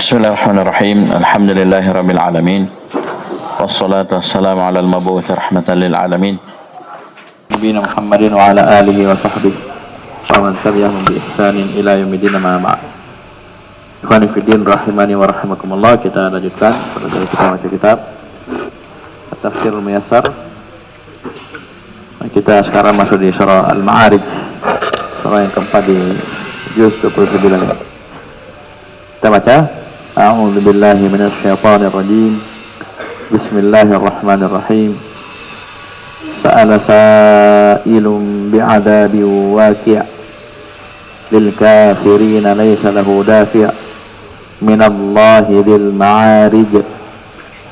Bismillahirrahmanirrahim. Alhamdulillahirabbil alamin. Wassalatu wassalamu ala al-mabu'uts rahmatan lil alamin. Nabiyina Muhammadin wa ala alihi wa sahbihi wa man tabi'ahum bi ihsanin ila yaumil ma ba'd. Ikhwani fi din rahimani wa rahimakumullah, kita lanjutkan pada kita baca kitab At-Tafsirul Muyassar. Kita sekarang masuk di surah Al-Ma'arij, surah yang keempat di juz 29. Kita baca. A'udzu billahi minasy syaithanir rajim. Bismillahirrahmanirrahim. Sa'ala sa'ilun bi'adabin waqi' lil kafirin laysa lahu dafi' minallahi dzil ma'arij.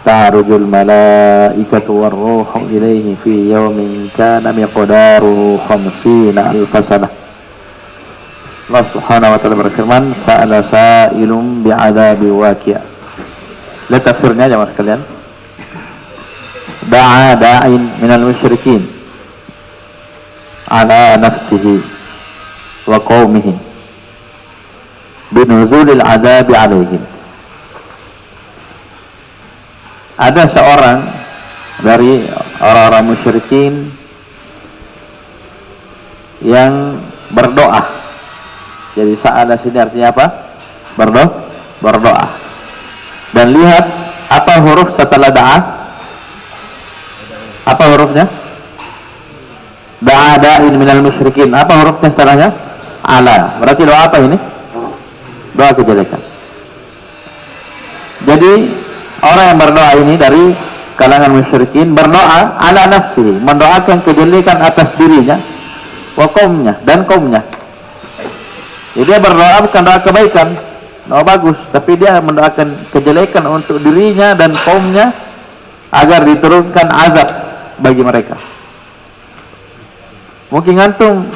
Ta'rujul malaikatu war ruhu ilaihi fi yawmin kana miqdaruhu 50,000 sanah. Allah Subhanahu wa taala berfirman, sa'ala sa'ilun bi'adabi waqi'. Lihat tafsirnya jemaah sekalian. Da'a da'in minal musyrikin ala nafsihi wa qaumihi binuzulil adabi alaihim. Ada seorang dari orang-orang musyrikin yang berdoa. Jadi sa'ala sini artinya apa? Berdoa. Dan lihat apa huruf setelah da'a? Apa hurufnya? Da'a da'in minal musyrikin. Apa hurufnya setelahnya? Ala. Berarti doa apa ini? Doa kejelekan. Jadi orang yang berdoa ini dari kalangan musyrikin berdoa ala nafsihi, mendoakan kejelekan atas dirinya, wa qaumnya, dan kaumnya. Jadi dia berdoa bukan doa kebaikan, doa bagus, tapi dia mendoakan kejelekan untuk dirinya dan kaumnya agar diturunkan azab bagi mereka. Mungkin antum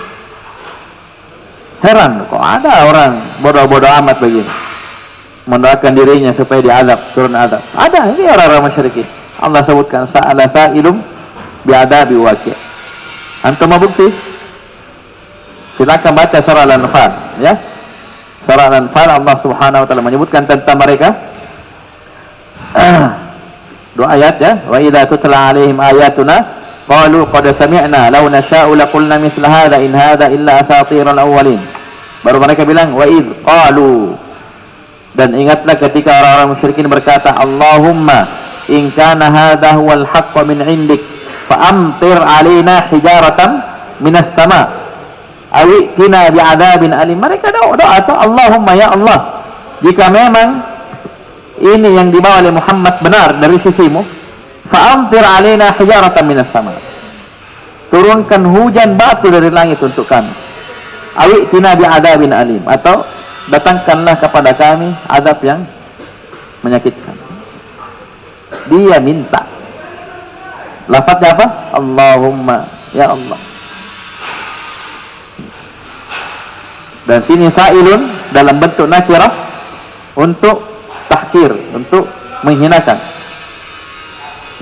heran, kok ada orang bodoh-bodoh amat begini mendoakan dirinya supaya diazab, turun azab. Ada, ini orang-orang musyrikin. Allah sebutkan sa'ala sa'ilum bi'adabi waqi'. Antum mau bukti? Silakan baca surah Al-Anfal, ya. Surah Al-Anfal Allah Subhanahu wa taala menyebutkan tentang mereka. Dua ayat, ya. Wa idza tutla 'alaihim ayatuna qalu qad sami'na law nasha'u laqulna mithla hadza in hadza illa asatirul awwalin. Baru mereka bilang wa id qalu. Dan ingatlah ketika orang-orang musyrikin berkata, Allahumma in kana hadza huwal haqqu min 'indik fa amtir 'alaina hijaratan minas sama' awi tina bi'adabin alim. Mereka doa atau Allahumma ya Allah, jika memang ini yang dibawa oleh Muhammad benar dari sisimu, fa'amtir alaina hijaratan minas sama, turunkan hujan batu dari langit untuk kami, awi tina bi'adabin alim, atau datangkanlah kepada kami azab yang menyakitkan. Dia minta, lafaznya apa? Allahumma ya Allah. Dan sini sa'ilun dalam bentuk nakirah untuk tahkir, untuk menghinakan.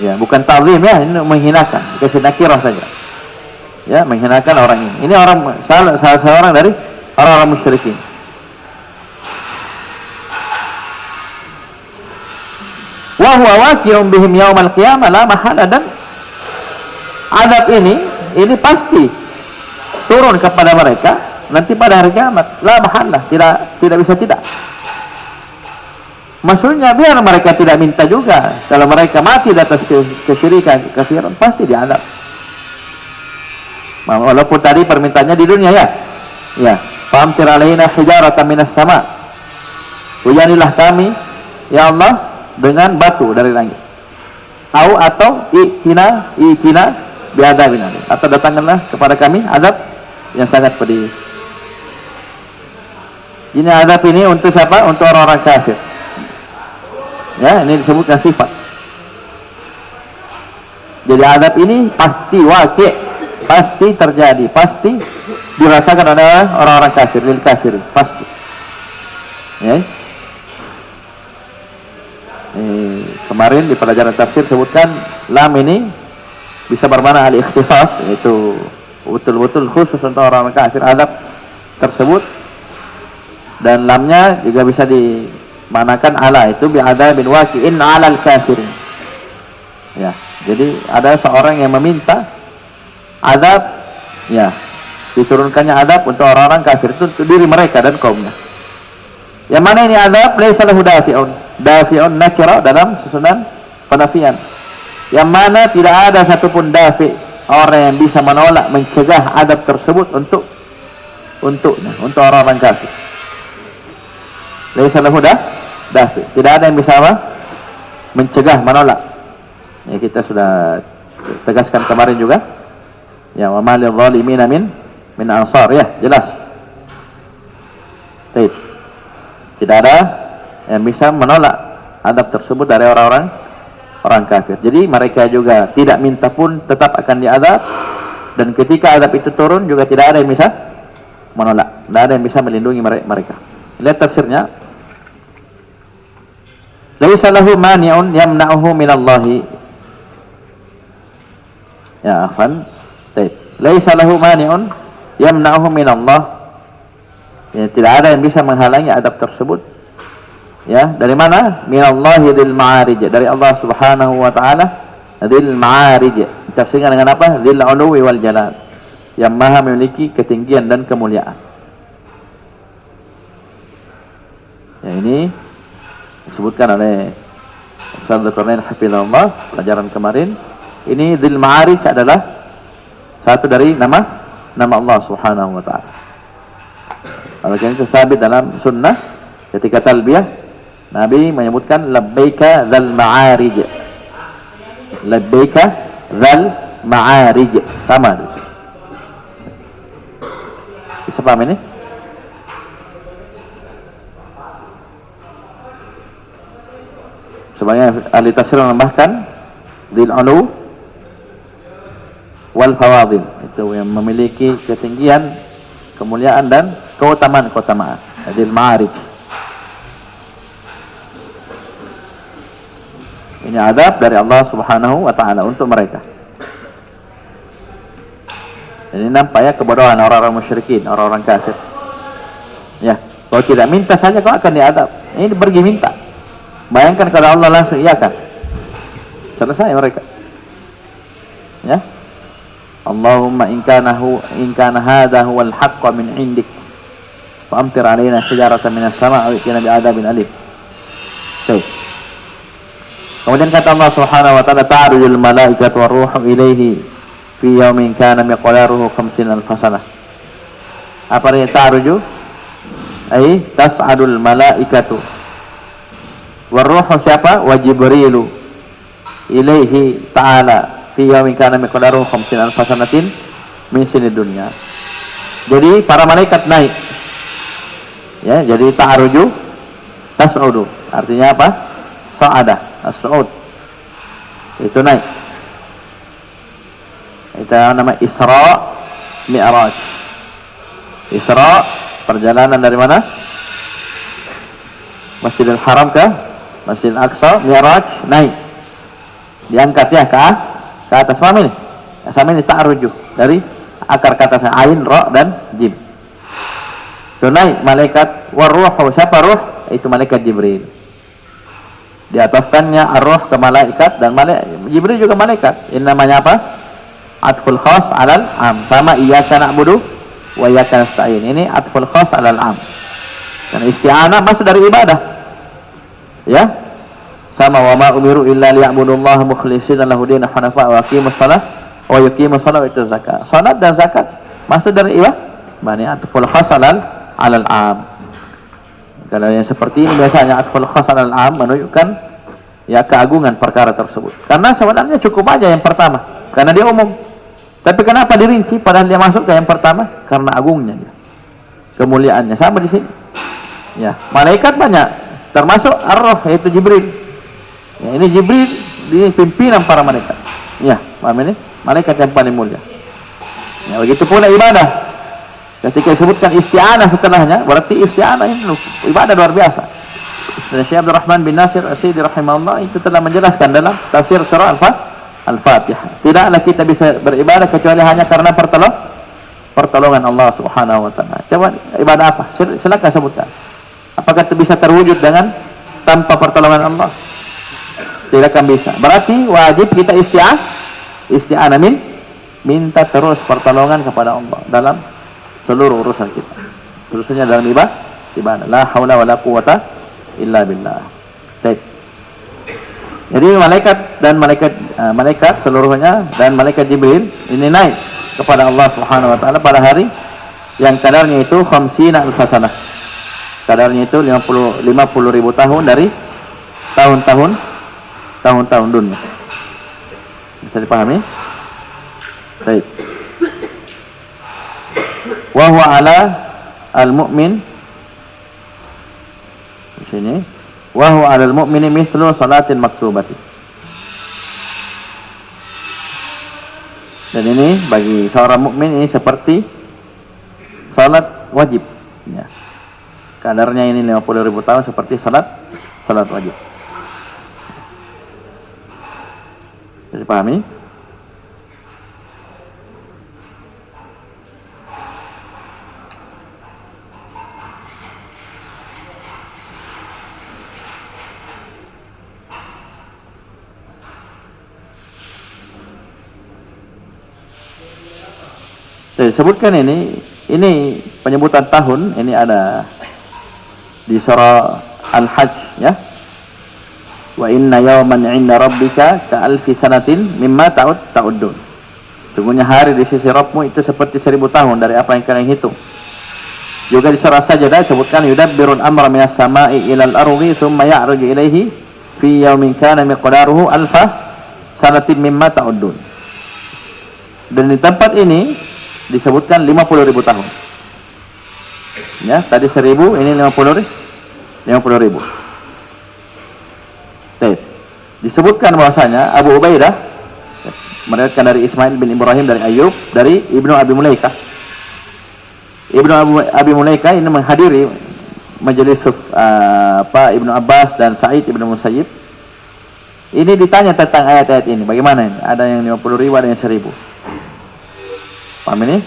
Ya, bukan ta'zim, ya, ini menghinakan. Dikasih nakirah saja. Ya, menghinakan orang ini. Ini orang salah seorang dari orang-orang musyrikin. Wa huwa waqi'un bihim yaumal qiyamah la mahala, dan adab ini pasti turun kepada mereka nanti pada hari kiamat, la mahallah, tidak bisa tidak. Maksudnya biar mereka tidak minta juga, kalau mereka mati di atas kesyirikan, kafiran, pasti diadab. Walaupun tadi permintaannya di dunia, ya, famtir alaina hijaratan minas sama, hujanilah kami ya Allah dengan batu dari langit, atau itina bi'adzabin alim, atau datangkanlah kepada kami azab yang sangat pedih. Ini azab ini untuk siapa? Untuk orang-orang kafir. Ya, ini disebutkan sifat. Jadi azab ini pasti waqi', pasti terjadi, pasti dirasakan oleh orang-orang kafir, lil kafir, pasti. Ya. Kemarin di pelajaran tafsir sebutkan lam ini bisa bermakna al-ikhtisas, yaitu betul-betul khusus untuk orang-orang kafir azab tersebut. Dan lamnya juga bisa Manakan ala itu bi'adzabin waqi'in 'alal kafirin. Ya, jadi ada seorang yang meminta azab, ya, diturunkannya azab untuk orang-orang kafir, itu untuk diri mereka dan kaumnya. Yang mana ini azab? Laisa lahu dafi'un. Dafi'un nakira dalam susunan penafian. Yang mana tidak ada satupun dafi', orang yang bisa menolak, mencegah azab tersebut untuk orang-orang kafir. Laisa lahu dafi'. Tidak ada yang bisa apa? Mencegah, menolak. Ya, kita sudah tegaskan kemarin juga. Ya, wa malil zalimina min ansar, ya, jelas. Baik. Tidak ada yang bisa menolak adab tersebut dari orang kafir. Jadi mereka juga tidak minta pun tetap akan diadab, dan ketika adab itu turun juga tidak ada yang bisa menolak, tidak ada yang bisa melindungi mereka. Lihat tafsirnya. Laisa lahu mani'un yamna'uhu minallahi. Ya, afan. Baik. Laisa lahu mani'un yamna'uhu minallah. Ya, tidak ada yang bisa menghalangi adab tersebut. Ya, dari mana? Minallahi dzil ma'arij, dari Allah Subhanahu wa taala, dzil ma'arij. Ditafsirkan dengan apa? Dzil 'uluwi wal jalal, yang maha memiliki ketinggian dan kemuliaan. Ya, ini disebutkan oleh Ustaz Dzulkarnain hafizahullah pelajaran kemarin. Ini dzil ma'arij adalah satu dari nama Allah Subhanahu wa taala. Oleh karena itu sabit dalam sunnah ketika talbiyah Nabi menyebutkan labbaika dzal ma'arij. Labbaika dzal ma'arij. Sama di sini. Bisa paham ini? Sebagian ahli tafsir menambahkan dzil 'ulu wal fawadil, itu yang memiliki ketinggian, kemuliaan dan keutamaan. Dzil ma'arij. Ini adab dari Allah Subhanahu wa taala untuk mereka. Dan ini nampak ya kebodohan orang-orang musyrikin, orang-orang kafir. Ya, kalau tidak minta saja kau akan diadab. Ini pergi minta. Bayangkan kalau Allah langsung iyakan, selesai mereka. Ya, Allahumma in kana hadha huwal haqqa min indik fa amtir alaina hijaratan minas sama' aw itina bi'adabin alim. Baik. Kemudian kata Allah Subhanahu wa taala, ta'rujul malaikatu war-ruhu ilaihi fi yaumin kana miqdaruhu 50,000 sanah. Apa artinya ta'ruju? Ai tas'adul malaikatu war-ruhu, siapa? Wa Jibrilu ilaihi ta'ala fi yaumin kana miqdaruhu 50,000 sanatin min sinid dunya. Jadi para malaikat naik. Ya, jadi ta'ruju tas'udu. Artinya apa? Sa'ada, as-su'ud. Itu naik. Itu nama Isra Mi'raj. Isra perjalanan dari mana? Masjidil Haram ke Masjidil Aqsa. Mi'raj naik. Diangkat ya ke atas. Paham ini? Sama ini ta'ruju dari akar kata ain, ra dan jim. Itu naik malaikat war-ruhu. Siapa ruh? Itu malaikat Jibril. Diatafkannya ar-ruh ke malaikat, dan Jibril juga malaikat. Ini namanya apa? Atful khas alal am. Sama iyyaka na'budu wa iyyaka nasta'in. Ini atful khas alal am. Dan isti'anah masuk dari ibadah. Ya. Sama wa ma umiru illa liya'budullaha mukhlishina lahu din hanafa wa yaqimus shalah wa yuqimus shalah wa yutuz zakat. Salat dan zakat masuk dari ibadah. Bani atful khas alal am. Kalau yang seperti ini biasanya atful khas alal am menunjukkan ya keagungan perkara tersebut. Karena sebenarnya cukup aja yang pertama, karena dia umum. Tapi kenapa dirinci padahal dia masuk ke yang pertama? Karena agungnya dia. Kemuliaannya sama di sini. Ya, malaikat banyak, termasuk ar-ruh yaitu Jibril. Ya, ini Jibril, ini pimpinan para malaikat. Ya, paham ini? Malaikat yang paling mulia. Ya, begitu pula ibadah. Ketika disebutkan isti'anah setelahnya, berarti isti'anah ini ibadah luar biasa. Dan Syekh Abdul Rahman bin Nasir As-Sidi rahimahullah itu telah menjelaskan dalam tafsir surah Al-Fatihah. Tidaklah kita bisa beribadah kecuali hanya karena pertolongan Allah Subhanahu wa taala. Coba ibadah apa? Silakan sebutkan. Apakah itu bisa terwujud dengan tanpa pertolongan Allah? Tidak akan bisa. Berarti wajib kita isti'anah minta terus pertolongan kepada Allah dalam seluruh urusan kita. Khususnya dalam ibadah. La haula wala quwata illa billah. Baik. Jadi malaikat seluruhnya dan malaikat Jibril ini naik kepada Allah Subhanahu wa taala pada hari yang kadarnya itu 50 alfasanah. Kadarnya itu 50.000 tahun dari tahun-tahun dunia. Bisa dipahami? Baik. Wa huwa ala al-mu'min di sini wa huwa 'alal mu'mini mithlu salatin maktubati. Dan ini bagi seorang mukmin ini seperti salat wajib ya. Kadarnya ini 50.000 tahun seperti salat wajib. Bisa dipahami? Disebutkan ini penyebutan tahun ini ada di surah Al-Hajj ya. Wa inna yawman 'inda rabbika ka alfi sanatin mimma ta'uddun. Sungguhnya hari di sisi Rabbmu itu seperti 1000 tahun dari apa yang kalian hitung. Juga di surah Sajdah disebutkan yudabbirul amra minas sama'i ilal ardi thumma ya'ruju ilaihi fi yawmin kana miqdaruhu alfa sanatin mimma ta'uddun. Dan di tempat ini disebutkan 50.000 tahun. Ya, tadi 1000, ini 50.000. Disebutkan bahwasanya Abu Ubaidah meriwayatkan dari Ismail bin Ibrahim dari Ayub dari Ibnu Abi Mulaikah. Ibnu Abi Mulaikah ini menghadiri majelis Ibnu Abbas dan Sa'id Ibnu Musayyib. Ini ditanya tentang ayat-ayat ini. Bagaimana ini? Ada yang 50.000, ada yang 1000. Paham ini?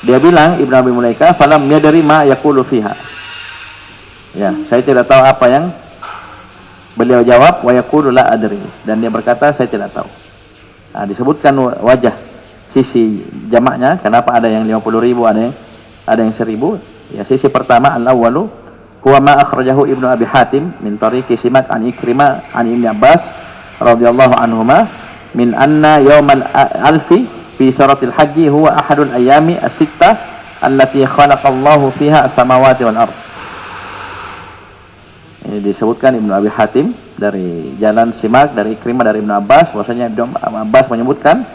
Dia bilang Ibnu Abi Mulaikah falam yadri ma yaqulu fiha. Ya, saya tidak tahu apa yang beliau jawab wa yaqulu la adri, dan dia berkata saya tidak tahu. Nah, disebutkan wajah sisi jamaknya kenapa ada yang 50.000 ada yang 1000. Ya, sisi pertama al-awwalu huwa ma akhrajahu Ibnu Abi Hatim min tariqi Simak an Ikrimah an Ibnu Abbas radhiyallahu anhuma min anna yaumal alfi fi suratil haji huwa ahadul ayami as-sittah allati khalaqallahu fiha as-samawati wal ardh. Ini disebutkan Ibnu Abi Hatim dari jalan Simak dari Ikrimah dari Ibnu Abbas bahwasanya Ibnu Abbas menyebutkan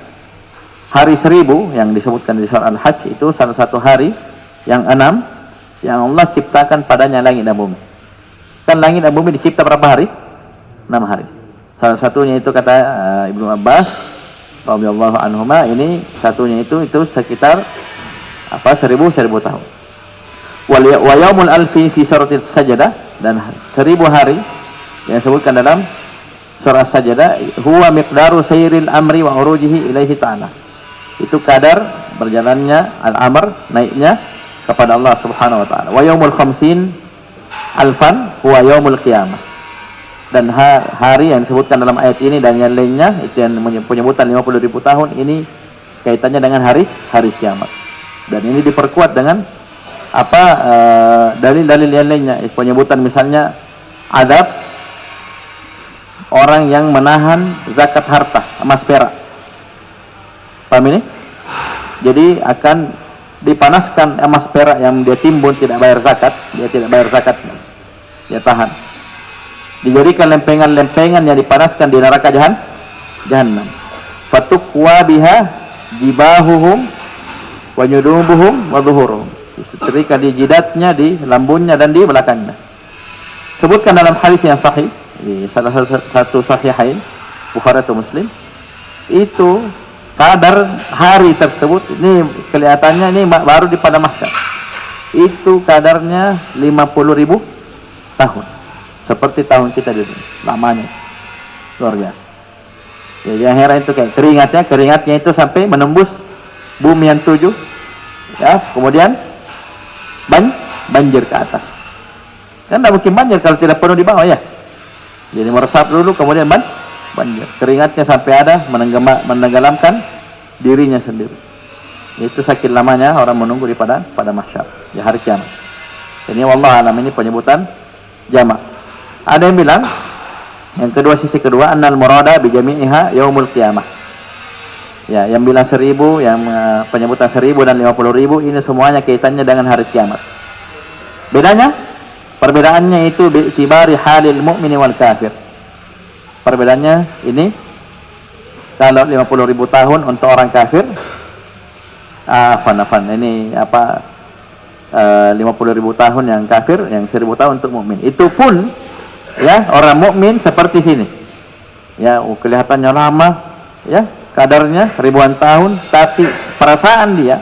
hari 1000 yang disebutkan di surah Al-Hajj itu salah satu hari yang 6 yang Allah ciptakan padanya langit dan bumi. Kan langit dan bumi dicipta berapa hari? 6 hari. Salah satunya itu kata Ibnu Abbas radhiyallahu anhuma, ini satunya itu sekitar 1000 tahun. Wa yaumul alfi fi suratil Sajdah, dan 1000 hari yang disebutkan dalam surah Sajdah huwa miqdaru sayril amri wa urujihi ilaihi ta'ala. Itu kadar berjalannya al-amr, naiknya kepada Allah Subhanahu wa taala. Wa yaumul khamsin alfan huwa yaumul qiyamah. Dan hari yang disebutkan dalam ayat ini dan yang lainnya itu yang penyebutan 50.000 tahun ini kaitannya dengan hari kiamat. Dan ini diperkuat dengan dalil-dalil yang lainnya. Penyebutan misalnya adab orang yang menahan zakat harta emas perak. Paham ini? Jadi akan dipanaskan emas perak yang dia timbun tidak bayar zakat, dia tahan. Dijadikan lempengan-lempengan yang dipanaskan di neraka jahannam. Fatukwa biha jibahuhum wa nyudubuhum wa dhuhuruhum. Disetrika di jidatnya, di lambunnya dan di belakangnya. Sebutkan dalam hadis yang sahih di salah satu sahihain Bukhari atau Muslim, itu kadar hari tersebut ini kelihatannya ini baru di pada mahsyar. Itu kadarnya 50.000 tahun. Seperti tahun kita dulu, lamanya luar biasa. Ya, yang heran itu kayak keringatnya itu sampai menembus bumi yang 7, ya, kemudian banjir ke atas. Kan tidak mungkin banjir kalau tidak penuh di bawah ya. Jadi meresap dulu kemudian banjir. Keringatnya sampai ada menenggelamkan dirinya sendiri. Itu sakit lamanya orang menunggu pada mahsyar di hari kiamat. Ini wallah alam, ini penyebutan jamak. Ada yang bilang yang kedua, sisi kedua, annal murada bi jami'iha yaumul qiyamah. Ya, yang bilang 1000, yang penyebutan 1000 dan 50.000 ini semuanya kaitannya dengan hari kiamat. Bedanya? Perbedaannya itu bi'tibari halil mu'mini wal kafir. Perbedaannya ini, kalau 50.000 tahun untuk orang kafir, ini 50.000 tahun yang kafir, yang 1000 tahun untuk mukmin. Itu pun ya orang mukmin seperti sini. Ya, kelihatannya lama, ya, kadarnya ribuan tahun, tapi perasaan dia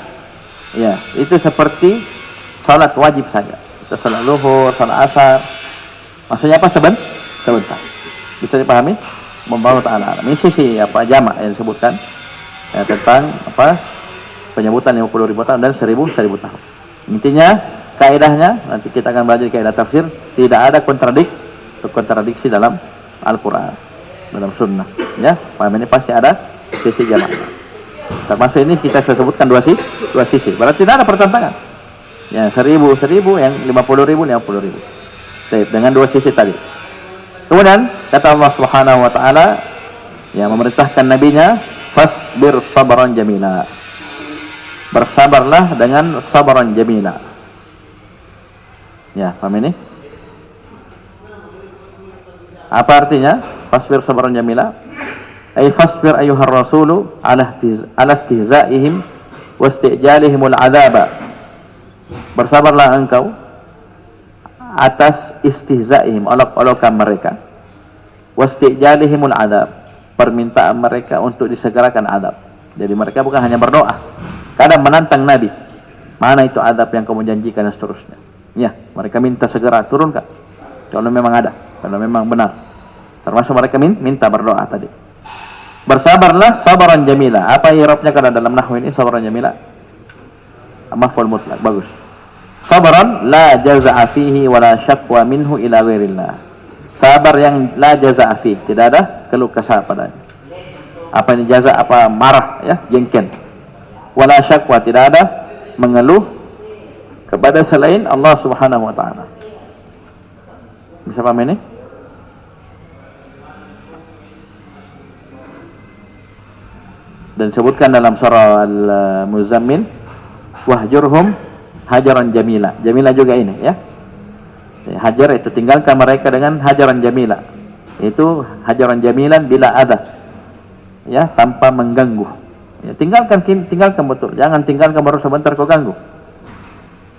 ya itu seperti salat wajib saja. Itu salat zuhur, salat asar. Maksudnya apa? Sebentar. Bisa dipahami? Membawa ta'ala. Ini sisi jamak yang disebutkan ya, tentang penyebutan 50.000 tahun dan 1000 tahun. Intinya, kaidahnya nanti kita akan belajar kaidah tafsir, tidak ada kontradiksi dalam Al-Qur'an, dalam sunnah. Ya, paham ini pasti ada sisi jamak. Termasuk ini kita sebutkan dua sisi. Berarti tidak ada pertentangan. Ya, 1000 yang 50.000. Dengan dua sisi tadi. Kemudian kata Allah Subhanahu wa taala yang memerintahkan nabinya, fasbir sabran jamila. Bersabarlah dengan sabran jamila. Ya, paham ini? Apa artinya? Fasbir sabran jamila. Ay fasbir ayyuhar rasulu ala istihza'ihim wa isti'jalihimul adzaba. Bersabarlah engkau atas istihza'ihim, olok-olokan mereka. Wa isti'jalihimul adzab, permintaan mereka untuk disegerakan adab. Jadi mereka bukan hanya berdoa, kadang menantang Nabi. Mana itu adab yang kamu janjikan dan seterusnya. Ya, mereka minta segera turunkan. Kalau memang ada, kalau memang benar. Termasuk mereka minta berdoa tadi. Bersabarlah sabaran jamila. Apa i'rabnya kalau dalam nahwu ini sabaran jamila? Maf'ul mutlaq, bagus. Sabaran la jaza'a fihi wa la syaqwa minhu ila ghairillah. Sabar yang la jaza'a fihi, tidak ada keluh kesah padanya. Apa ini jaza? Apa marah ya, jengkel. Wala syaqwa, tidak ada mengeluh kepada selain Allah Subhanahu wa taala. Bisa paham ini? Dan sebutkan dalam surah Al-Muzammil, wahjurhum hajaran jamila. Jamila juga ini ya. Hajar itu tinggalkan mereka dengan hajaran jamila. Itu hajaran jamilan bila ada. Ya, tanpa mengganggu. Ya, tinggalkan betul. Jangan tinggalkan baru sebentar kau ganggu.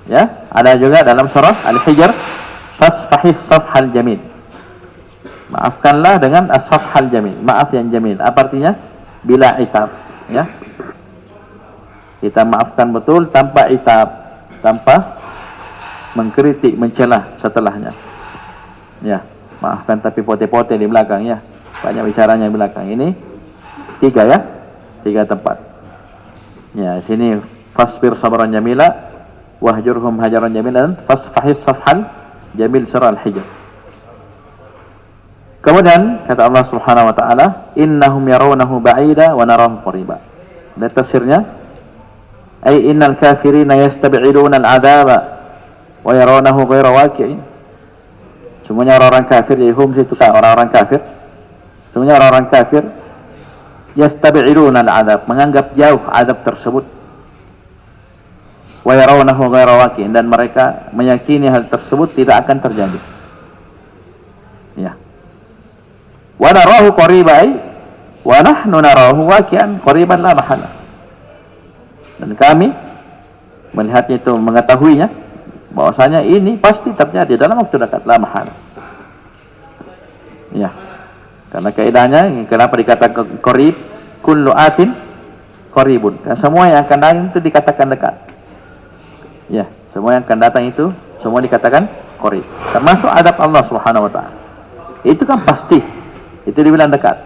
Ya, ada juga dalam surah Al-Hijr, fasfahis safhal jamil. Maafkanlah dengan as-safhal jamil, maaf yang jamil. Apa artinya? Bila itab, ya. Kita maafkan betul tanpa itab, tanpa mengkritik, mencela setelahnya. Ya, maafkan tapi pote-pote di belakang ya. Banyak bicaranya di belakang. Ini 3 ya. 3 tempat. Ya, sini fasbir sabran jamila, wahjurhum hajaran jamilan, fasfahis safhal jamil, surah Al-Hijr. Kemudian kata Allah Subhanahu wa taala, innahum yarawnahu ba'ida wa narahu qariba. Dan tafsirnya, ay innal kafirina yastab'iduna al-'adzaba wa yarawnahu ghairu waqi'in. Semuanya orang-orang kafir, jadi hum itu orang-orang kafir. Semuanya orang-orang kafir yastab'iduna al-'adzab, menganggap jauh azab tersebut. Wa yarawnahu ghairu waqi'in, dan mereka meyakini hal tersebut tidak akan terjadi. Ya. Wa narahu qariban wa nahnu narahu waqi'an qariban la mahala. Dan kami melihatnya itu, mengetahuinya bahwasanya ini pasti terjadi dalam waktu dekat, la mahala. Ya. Karena kaidahnya kenapa dikatakan qarib, kullu atin qaribun. Karena semua yang akan datang itu dikatakan dekat. Ya, semua yang akan datang itu semua dikatakan qarib. Termasuk adab Allah Subhanahu wa taala. Itu kan pasti. Itu dibilang dekat.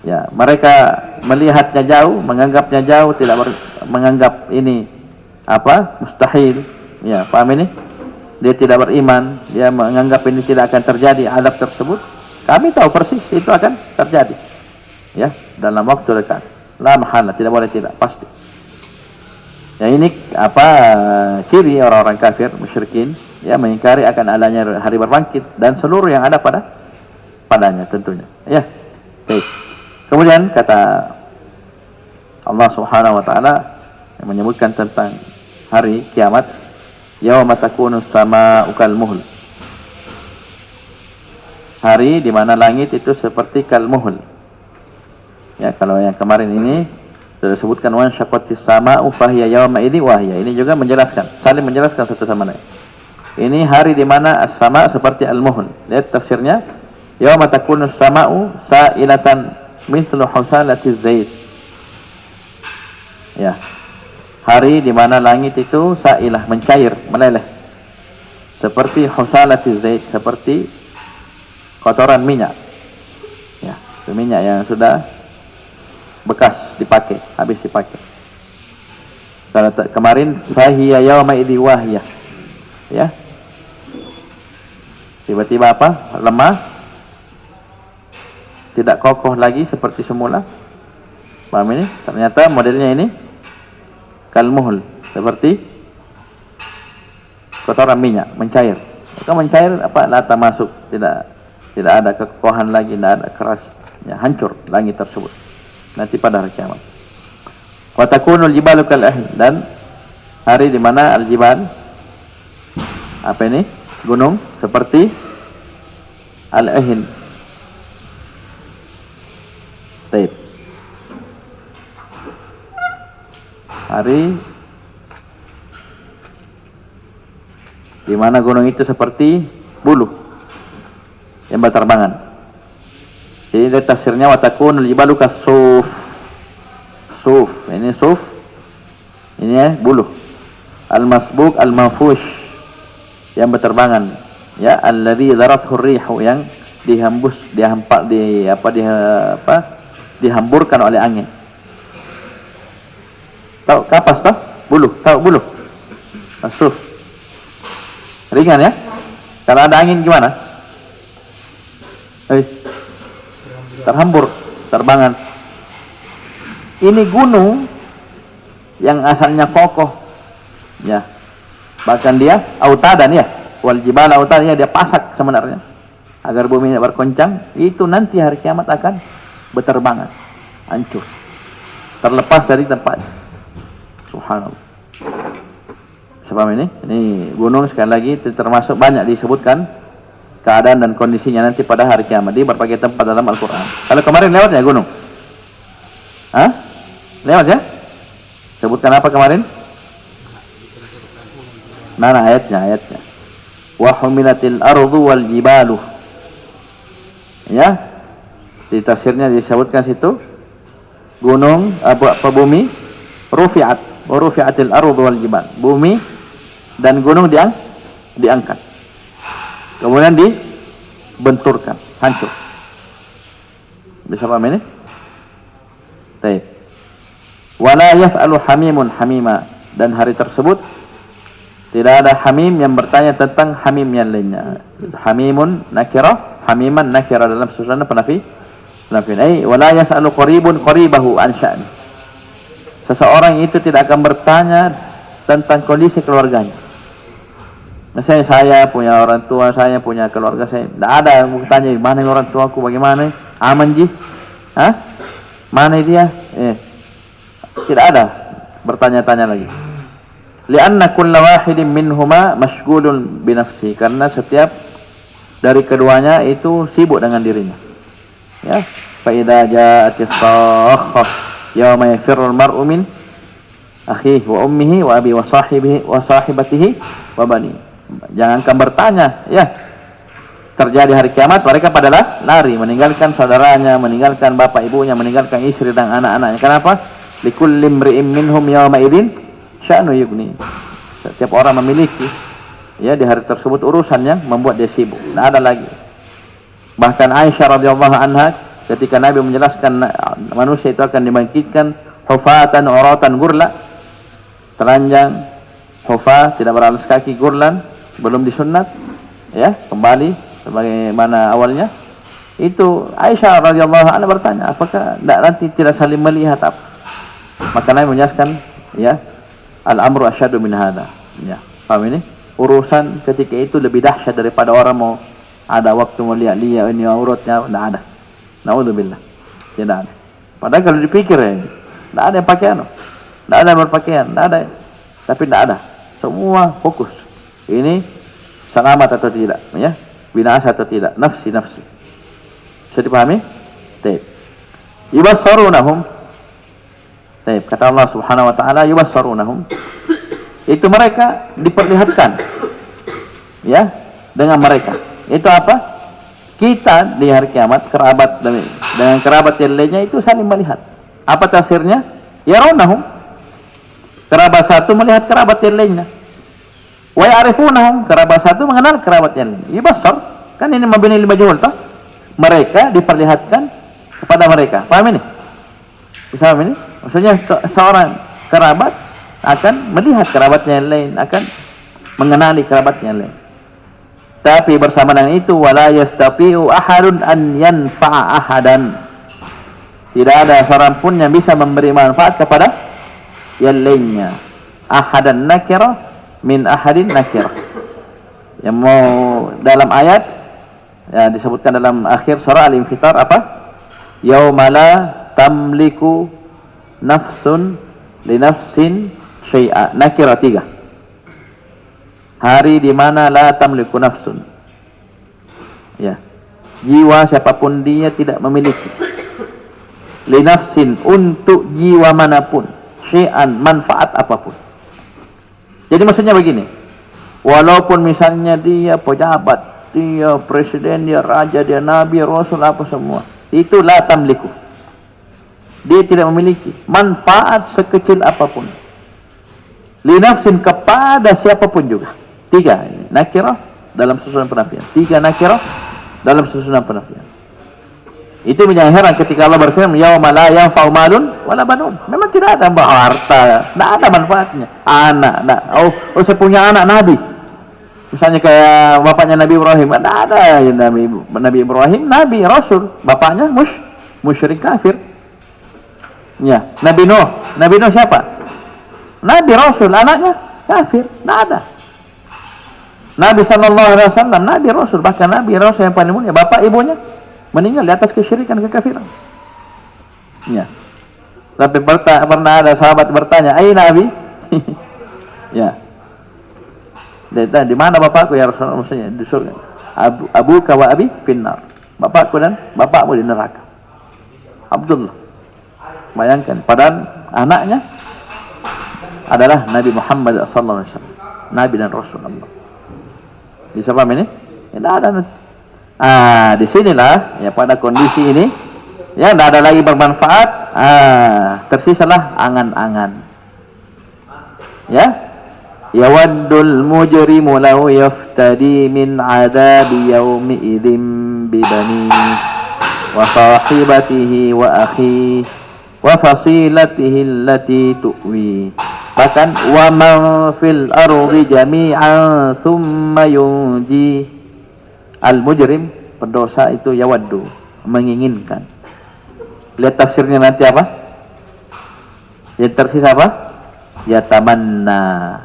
Ya, mereka melihatnya jauh, menganggapnya jauh, tidak menganggap ini mustahil. Ya, paham ini? dia tidak beriman, dia menganggap ini tidak akan terjadi azab tersebut, kami tahu persis itu akan terjadi. Ya, dalam waktu dekat. La mahala, tidak boleh tidak, pasti. Ya, ini apa ciri orang-orang kafir musyrikin, ya, mengingkari akan adanya hari berbangkit dan seluruh yang ada padanya tentunya. Ya. Baik. Kemudian kata Allah Subhanahu wa taala yang menyebutkan tentang hari kiamat, yauma takunu samaa'u kal muhl. Hari di mana langit itu seperti kal muhl. Ya, kalau yang kemarin ini sudah disebutkan wan syaqqatis samaa'u fahiya yauma idzi wahya. Ini juga menjelaskan, saling menjelaskan satu sama lain. Ini hari di mana as-sama' seperti al-muhl. Lihat tafsirnya. Yauma takunu as-sama'u sa'ilatan mithlu husalatiz zait. Ya. Hari di mana langit itu sa'ilah, mencair, meleleh. Seperti husalatiz zait, seperti kotoran minyak. Ya, minyak yang sudah bekas dipakai, habis dipakai. Kalau kemarin fahiya yauma idzi wahya. Ya. Tiba-tiba apa? Lemah. Tidak kokoh lagi seperti semula. Paham ini? Ternyata modelnya ini kalmuhul, seperti kotoran minyak, mencair. Maka mencair apa? Lata masuk, tidak ada kekokohan lagi, tidak ada keras. Ya, hancur langit tersebut. Nanti pada hari kiamat. Wa takunul jibalu kal ahl, dan hari di mana al-jibal, apa ini? Gunung seperti al-ahin. Taib. Hari di mana gunung itu seperti bulu yang berterbangan. Jadi tafsirnya wa takunul jibalu kasuf. Suf, ini suf. Ini ya, bulu. Al-masbuk al-manfush, yang berterbangan. Ya, alladzi darathu rihu, yang dihamburkan oleh angin. Tahu kapas toh? Bulu, tahu bulu? Masuk. Ringan ya? Kalau ada angin gimana? Terhambur, terbangan. Ini gunung yang asalnya kokoh. Ya. Bahkan dia autadan ya. Wal jibal autadan, dia pasak sebenarnya. Agar bumi tidak bergoncang, itu nanti hari kiamat akan berterbangan, hancur. Terlepas dari tempat. Subhanallah. Sebab ini gunung sekali lagi termasuk banyak disebutkan keadaan dan kondisinya nanti pada hari kiamat di berbagai tempat dalam Al-Quran. Kalau kemarin lewat ya gunung? Hah? Lewat ya? Sebutkan apa kemarin? Mana ayatnya? Wa humilatil ardu wal jibalu. Ya. Di tafsirnya disebutkan situ gunung apa bumi rufi'at wa rufi'atil ardu wal jibal. Bumi dan gunung diangkat. Kemudian dibenturkan, hancur. Bisa paham ini? Baik. Wala yas'alu hamimun hamima, dan hari tersebut tidak ada hamim yang bertanya tentang hamim yang lainnya. Hamimun nakirah, hamiman nakirah dalam susunan penafi. Wala yas'alu qaribun qaribahu an sya'ni. Seseorang itu tidak akan bertanya tentang kondisi keluarganya. Misalnya saya punya orang tua, saya punya keluarga saya, tidak ada yang bertanya mana orang tuaku, bagaimana, aman ji, mana dia, tidak ada bertanya-tanya lagi. Lianna kulla wahidin minhuma mashghulun binafsi, karena setiap dari keduanya itu sibuk dengan dirinya. Ya, fa idza ja'atis sakhah yauma yafirrul mar'u min akhihi wa ummihi wa abi wa sahibihi wa sahibatihi wa bani. Jangankan bertanya, ya. Terjadi hari kiamat, mereka pada lari, meninggalkan saudaranya, meninggalkan bapak ibunya, meninggalkan istri dan anak-anaknya. Kenapa? Likulli imri'in minhum yawma idzin sya'nu yughni. Setiap orang memiliki, ya, di hari tersebut urusannya membuat dia sibuk. Tidak ada lagi. Bahkan Aisyah radhiyallahu anha ketika Nabi menjelaskan manusia itu akan dibangkitkan hufatan uratan gurla, telanjang, hufa, tidak beralas kaki, gurlan, belum disunat, ya, kembali sebagaimana awalnya. Itu Aisyah radhiyallahu anha bertanya, apakah nanti tidak saling melihat apa? Maka Nabi menjelaskan, ya, al-amru asyadu min hadha. Ya, paham ini? Urusan ketika itu lebih dahsyat daripada orang mau ada waktu mau lihat-lihat ini auratnya, tidak ada. Naudzubillah. Tidak ada. Padahal kalau dipikir ya, tidak ada yang pakaian, tidak ada yang berpakaian, tidak ada. Tapi tidak ada. Semua fokus. Ini selamat atau tidak, ya? Binasa atau tidak? Nafsi. Bisa dipahami? Taib. Yubassarunahum. Taib. Kata Allah Subhanahu wa taala, yubassarunahum. Itu mereka diperlihatkan, ya, dengan mereka. Itu apa? Kita di hari kiamat, kerabat dengan kerabat yang lainnya itu saling melihat. Apa tafsirnya? Yaronahum. Kerabat satu melihat kerabat yang lainnya. Wa ya'rifunahum. Kerabat satu mengenal kerabat yang lain. Yubassar. Kan ini mabni lil majhul toh? Mereka diperlihatkan kepada mereka. Paham ini? Bisa paham ini? Maksudnya seorang kerabat akan melihat kerabatnya yang lain, akan mengenali kerabatnya yang lain. Tapi bersama dengan itu, wala yastati'u ahadun an yanfa'a ahadan. Tidak ada seorang pun yang bisa memberi manfaat kepada yang lainnya. Ahadan nakira min ahadin nakira. Yang mau dalam ayat, ya, disebutkan dalam akhir surah Al-Infitar apa? Yauma la tamliku nafsun li nafsin syai'a. Nakira 3. Hari di mana la tamliku nafsun. Ya. Jiwa siapapun dia tidak memiliki. Li nafsin, untuk jiwa manapun, syai'an, manfaat apapun. Jadi maksudnya begini. Walaupun misalnya dia pejabat, dia presiden, dia raja, dia nabi, rasul, apa semua, itu la tamliku. Dia tidak memiliki manfaat sekecil apapun. Li nafsin, kepada siapapun juga. 3 ini nakirah dalam susunan penafian. 3 nakirah dalam susunan penafian. Itu menjadi heran ketika Allah berfirman, yauma la yanfa'u malun wala banun. Memang tidak ada harta, tidak ada manfaatnya. Anak, nah, oh saya punya anak nabi. Misalnya kayak bapaknya Nabi Ibrahim, tidak ada ya, Nabi Ibrahim, Nabi Rasul, bapaknya musyrik kafir. Ya, Nabi Nuh siapa? Nabi Rasul, anaknya kafir, tidak ada. Nabi sallallahu alaihi wasallam, Nabi Rasul, bahkan Nabi Rasul yang paling mulia, bapak ibunya meninggal di atas kesyirikan, kekafiran. Ya. Tapi pernah ada sahabat bertanya, "Aina Nabi?" Ya. Di mana bapakku ya Rasulullah? Maksudnya di surga. Abuka wa abi finnar. Bapakku dan bapakmu di neraka. Abdullah. Bayangkan, padahal anaknya adalah Nabi Muhammad sallallahu alaihi wasallam. Nabi dan Rasulullah. Bisa paham ini? Tidak ada. Di sinilah ya, pada kondisi ini ya tidak ada lagi bermanfaat. Tersisalah angan-angan. Ya. Yawaddul mujrimu law yaftadi min adabi yawmi idzin bibani wa sahibatihi wa akhi wa fasilatihi allati tuwi. Bahkan wa man fil ardi jami'an thumma yunji. Al mujrim, pendosa itu yawaddu, menginginkan. Lihat tafsirnya nanti apa? Yang tersisa apa? Yatamanna.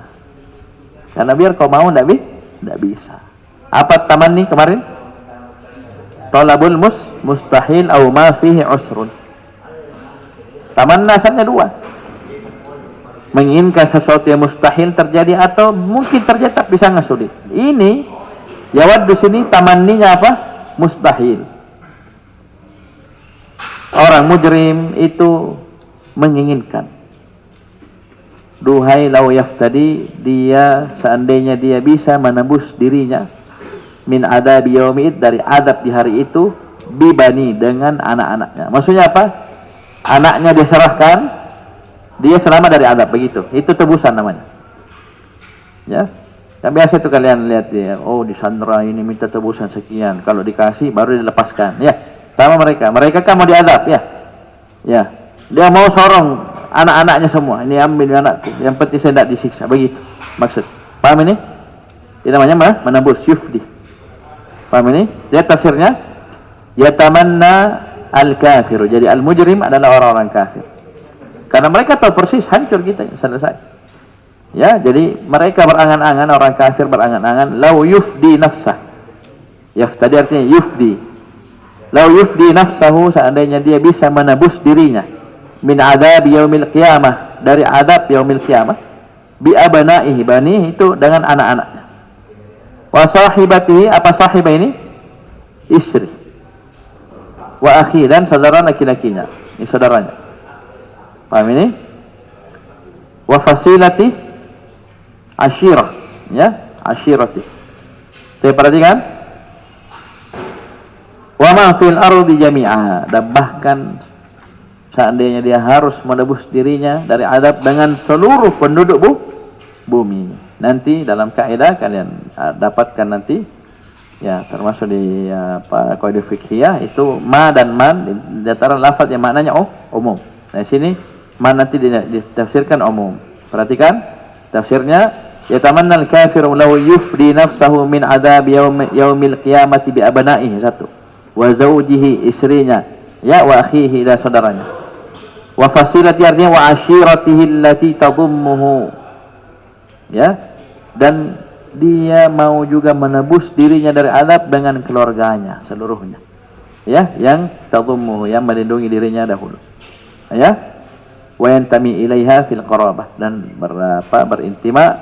Karena biar kau mau tidak bisa. Apa tamanni kemarin? Talabul mustahil au ma fihi usrun. Tamanna asalnya 2. Menginginkan sesuatu yang mustahil terjadi atau mungkin terjadi tapi sangat sulit. Ini yawaddu sini tamanninya apa? Mustahil. Orang mujrim itu menginginkan. Duhai lau yaftadi, dia seandainya dia bisa menebus dirinya min adab yaumid, dari adab di hari itu, bibani, dengan anak-anaknya. Maksudnya apa? Anaknya diserahkan, dia selamat dari adab, begitu. Itu tebusan namanya. Ya. Yang biasa itu kalian lihat ya, oh di Sandra ini minta tebusan sekian, kalau dikasih baru dilepaskan. Ya, sama mereka. Mereka kan mau diadab ya. Ya. Dia mau sorong anak-anaknya semua. Ini ambil anakku, yang penting saya tidak disiksa, begitu maksud. Paham ini? Ini namanya menebus, yufdi. Paham ini? Lihat tafsirnya. Yatamanna al-kafiru. Jadi al-mujrim adalah orang-orang kafir. Karena mereka tahu persis hancur kita, selesai. Ya, jadi mereka berangan-angan, orang kafir berangan-angan, lau yufdi nafsah. Yaftadi artinya yufdi. Lau yufdi nafsahu, seandainya dia bisa menebus dirinya min adab yaumil qiyamah, dari adab yaumil qiyamah, bi abnaihi, bani itu dengan anak-anaknya. Wa sahibatihi, apa sahibah ini? Istri. Wa akhi, dan saudara laki-lakinya, ini saudaranya. Paham ini? Wa fasilati ashirah, ya, ashirati. Saya perhatikan. Wa ma fil ardi jami'a, dan bahkan seandainya dia harus menebus dirinya dari adab dengan seluruh penduduk bumi. Nanti dalam kaidah kalian dapatkan nanti, ya, termasuk di kaidah fiqhiyah itu ma dan man di antara lafaz yang maknanya umum. Nah, sini man nanti ditafsirkan umum. Perhatikan tafsirnya, yatamanna al-kafiru law yufdi nafsahu min adab yaumil qiyamati bi abnaihi, satu, wa zawjihi, istrinya, ya, wa akhihi, dan saudaranya, wa fasilati artinya wa ashiratihi allati tadummuhu, ya, dan dia mau juga menebus dirinya dari adab dengan keluarganya seluruhnya, ya, yang tadummuhu, yang melindungi dirinya dahulu, ya, wa yantami ilaiha fil qarabah, dan berintima,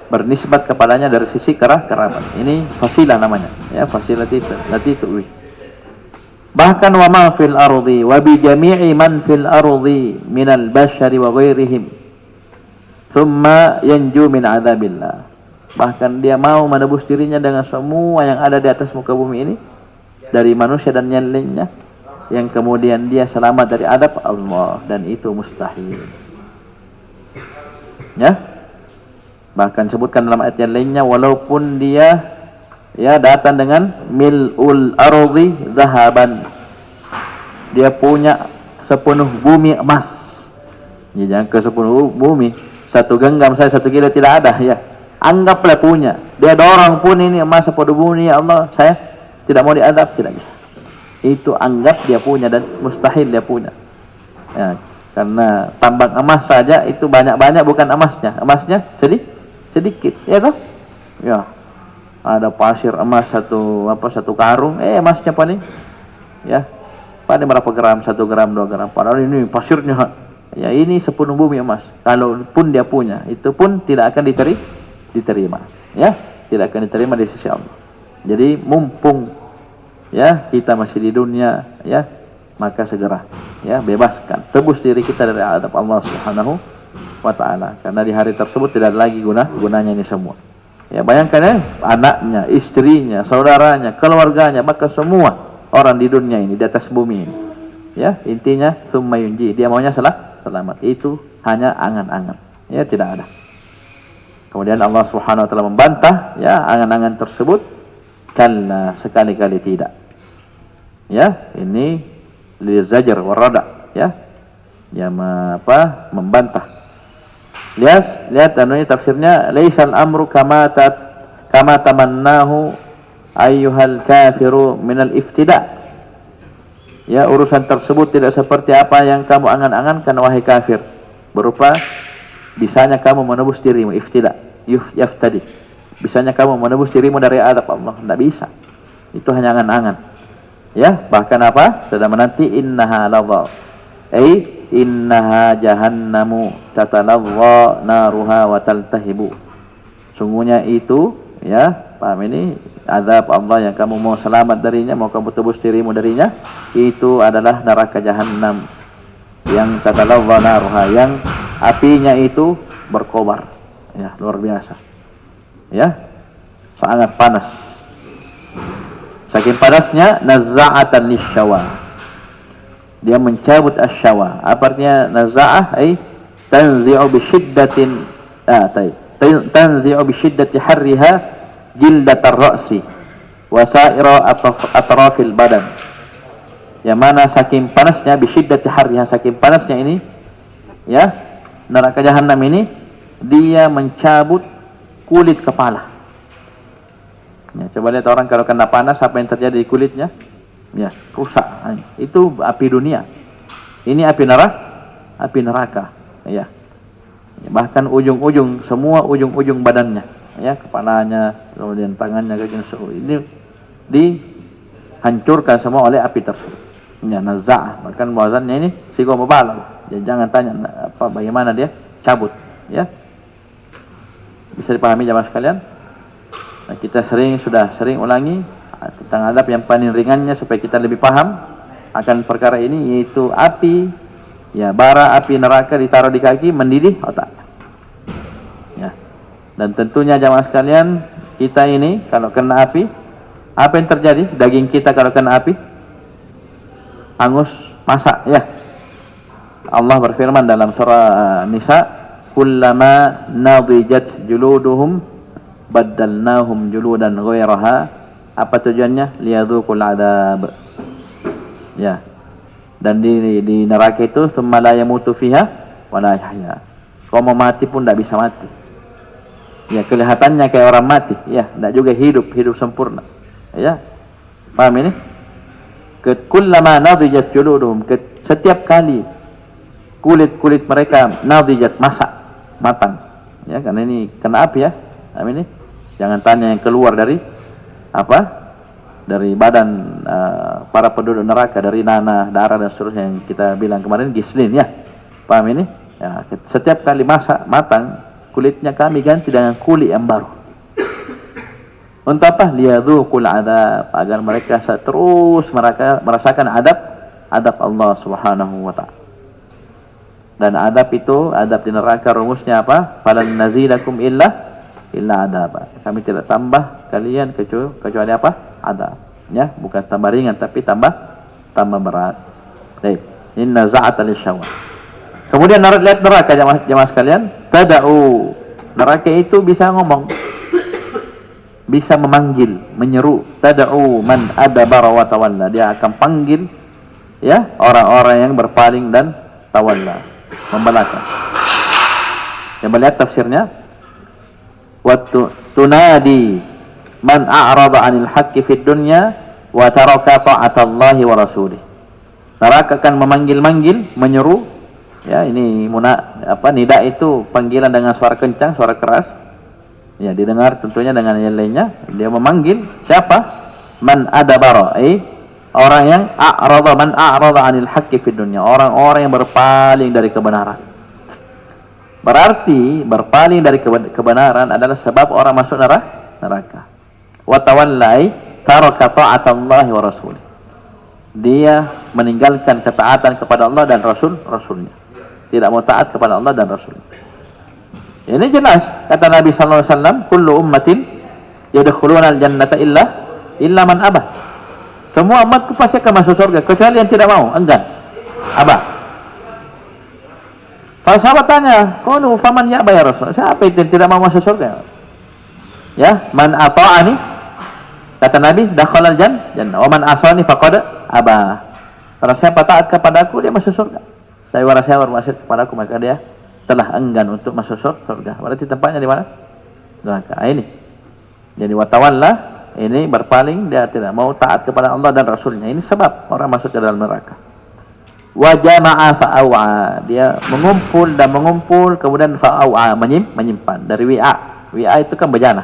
bernisbat kepadanya dari sisi kerabat. Ini fasilah namanya, ya, fasilati lati tuwi. Bahkan wa ma fil ardi wa bi jami'i man fil ardi minal bashari wa ghairihim thumma yanju min adzabillah. Bahkan dia mau menebus dirinya dengan semua yang ada di atas muka bumi ini, dari manusia dan yang lainnya, yang kemudian dia selamat dari adab Allah, dan itu mustahil. Ya. Bahkan sebutkan dalam ayat yang lainnya, walaupun dia, ya, datang dengan mil'ul ardi zahaban, dia punya sepenuh bumi emas. Ya, jangan ke sepenuh bumi, satu genggam saya 1 kilo tidak ada, ya. Anggaplah punya. Dia dorong pun ini emas sepenuh bumi, ya Allah, saya tidak mau diadab, tidak bisa. Itu anggap dia punya, dan mustahil dia punya. Ya, karena tambang emas saja itu banyak-banyak, bukan emasnya. Emasnya sedikit, ya toh? Ya. Ada pasir emas satu karung, emasnya apa nih? Ya. Pada berapa gram? 1 gram, 2 gram. Padahal ini pasirnya, ya, ini sepenuh bumi emas. Kalaupun dia punya, itu pun tidak akan diterima, ya, tidak akan diterima di sisi Allah. Jadi mumpung, ya, kita masih di dunia, ya, maka segera, ya, bebaskan, tebus diri kita dari adab Allah Subhanahu wa ta'ala, karena di hari tersebut tidak ada lagi gunanya ini semua. Ya, bayangkan, ya, anaknya, istrinya, saudaranya, keluarganya, maka semua orang di dunia ini, di atas bumi ini, ya, intinya summa yunji, dia maunya selamat. Itu hanya angan-angan, ya, tidak ada. Kemudian Allah Subhanahu wa ta'ala membantah, ya, angan-angan tersebut. Kalla, sekali-kali tidak. Ya, ini lizajar warada, ya. Ya, membantah. Lihat anunya tafsirnya, laisal amru kama tamannahu ayyuhal kafiru minal iftida. Ya, urusan tersebut tidak seperti apa yang kamu angan-angankan, wahai kafir, berupa bisanya kamu menebus dirimu, iftida, yaftadi, bisanya kamu menebus dirimu dari adab Allah. Tidak bisa, itu hanya angan-angan, ya. Bahkan apa, sudah menanti, innaha ladha, innaha jahannamu tatalazza naruha wa taltahibu, sungguhnya itu, ya, paham ini, azab Allah yang kamu mau selamat darinya, mau kamu tebus dirimu darinya, itu adalah neraka jahannam yang tatalazza naruha, yang apinya itu berkobar, ya, luar biasa, ya, sangat panas. Saking panasnya, nazza'atan lisyawa, dia mencabut asyawa. Apa artinya naza'ah? Tanzi'u bisyiddatin, tanzi'u bisyiddati harriha jildatar ra'si wa sa'ira atrafil badan. Yang mana saking panasnya, bisyiddati harriha, saking panasnya ini, ya, neraka jahanam ini, dia mencabut kulit kepala, Ya, coba lihat orang kalau kena panas apa yang terjadi di kulitnya? Ya, rusak. Itu api dunia. Ini api neraka, api neraka. Ya. Bahkan ujung-ujung, semua ujung-ujung badannya, ya, kepalanya, kemudian tangannya, kakinya, ini dihancurkan semua oleh api tersebut. Ya, naza'ah. Bahkan wazannya ini sigo mubalah. Ya, jangan tanya apa bagaimana dia cabut, ya. Bisa dipahami jamaah sekalian? Nah, kita sudah sering ulangi tentang adab yang paling ringannya supaya kita lebih paham akan perkara ini, yaitu api, ya, bara api neraka ditaruh di kaki mendidih otak. Ya. Dan tentunya jamaah sekalian, kita ini kalau kena api, apa yang terjadi? Daging kita kalau kena api hangus, masak, ya. Allah berfirman dalam surah Nisa, kullama nadijat juluduhum baddalnahum juludan ghairaha. Apa tujuannya? Liyadzuqul adab. Ya. Dan di neraka itu tsumma la yamutu fiha wa la yahya. Kau mau mati pun tidak bisa mati. Ya, kelihatannya kayak orang mati, ya, tidak juga hidup sempurna. Ya. Paham ini? Kullama nadijat juluduhum, setiap kali kulit mereka nadijat, masak, matang. Ya, karena ini kena api, ya. Paham ini? Jangan tanya yang keluar dari apa? Dari badan para penduduk neraka, dari nanah, darah dan seterusnya yang kita bilang kemarin, gislin, ya. Paham ini? Ya, setiap kali masak matang, kulitnya kami ganti dengan kulit yang baru. Untuk apa? Liyadzuqul adab, agar mereka terus merasakan adab Allah Subhanahu wa taala. Dan adab itu, adab di neraka rumusnya apa? Falan nazilakum illa adab. Kami tidak tambah kalian kecuali apa? Adab. Ya, bukan tambah ringan tapi tambah berat. Baik. Inna za'ata lisyawah. Kemudian lihat neraka jemaah sekalian, tada'u. Neraka itu bisa ngomong, bisa memanggil, menyeru. Tada'u man adabara wa tawalla. Dia akan panggil, ya, orang-orang yang berpaling dan tawalla, membelakang. Coba lihat tafsirnya. Wa tunadi man a'rada 'anil haqqi fid dunya wa taraka ta'atallahi wa rasulih. Neraka akan memanggil-manggil, menyeru, ya, ini nida itu panggilan dengan suara kencang, suara keras, ya, didengar tentunya dengan yang lainnya. Dia memanggil siapa? Man adabara, orang yang man a'rada 'anil haqqi fid dunya, orang-orang yang berpaling dari kebenaran. Berarti berpaling dari kebenaran adalah sebab orang masuk neraka. Wa tawallai taraka ta'atallahi wa rasulih. Dia meninggalkan ketaatan kepada Allah dan Rasulnya. Tidak mau taat kepada Allah dan Rasulnya. Ini jelas kata Nabi sallallahu alaihi wasallam, kullu ummatin yadkhuluna al-jannata illa man abah. Semua umatku pasti akan masuk surga kecuali yang tidak mau, enggan, abah. Kalau sahabat tanya, qalu faman ya'ba ya Rasul? Siapa itu yang tidak mau masuk surga? Ya, man ata'ani, kata Nabi, dakhalal jannah. Wa man asani faqad aba. Kalau siapa taat kepada aku, dia masuk surga. Tapi orang siapa bermaksud kepada aku, maka dia telah enggan untuk masuk surga. Berarti tempatnya di mana? Neraka. Ini. Jadi watawalla, ini berpaling, dia tidak mau taat kepada Allah dan Rasulnya. Ini sebab orang masuk ke dalam neraka. Wa jama'a fa'awa, dia mengumpul kemudian fa'awa, menyimpan. Dari wi'a itu kan bejana,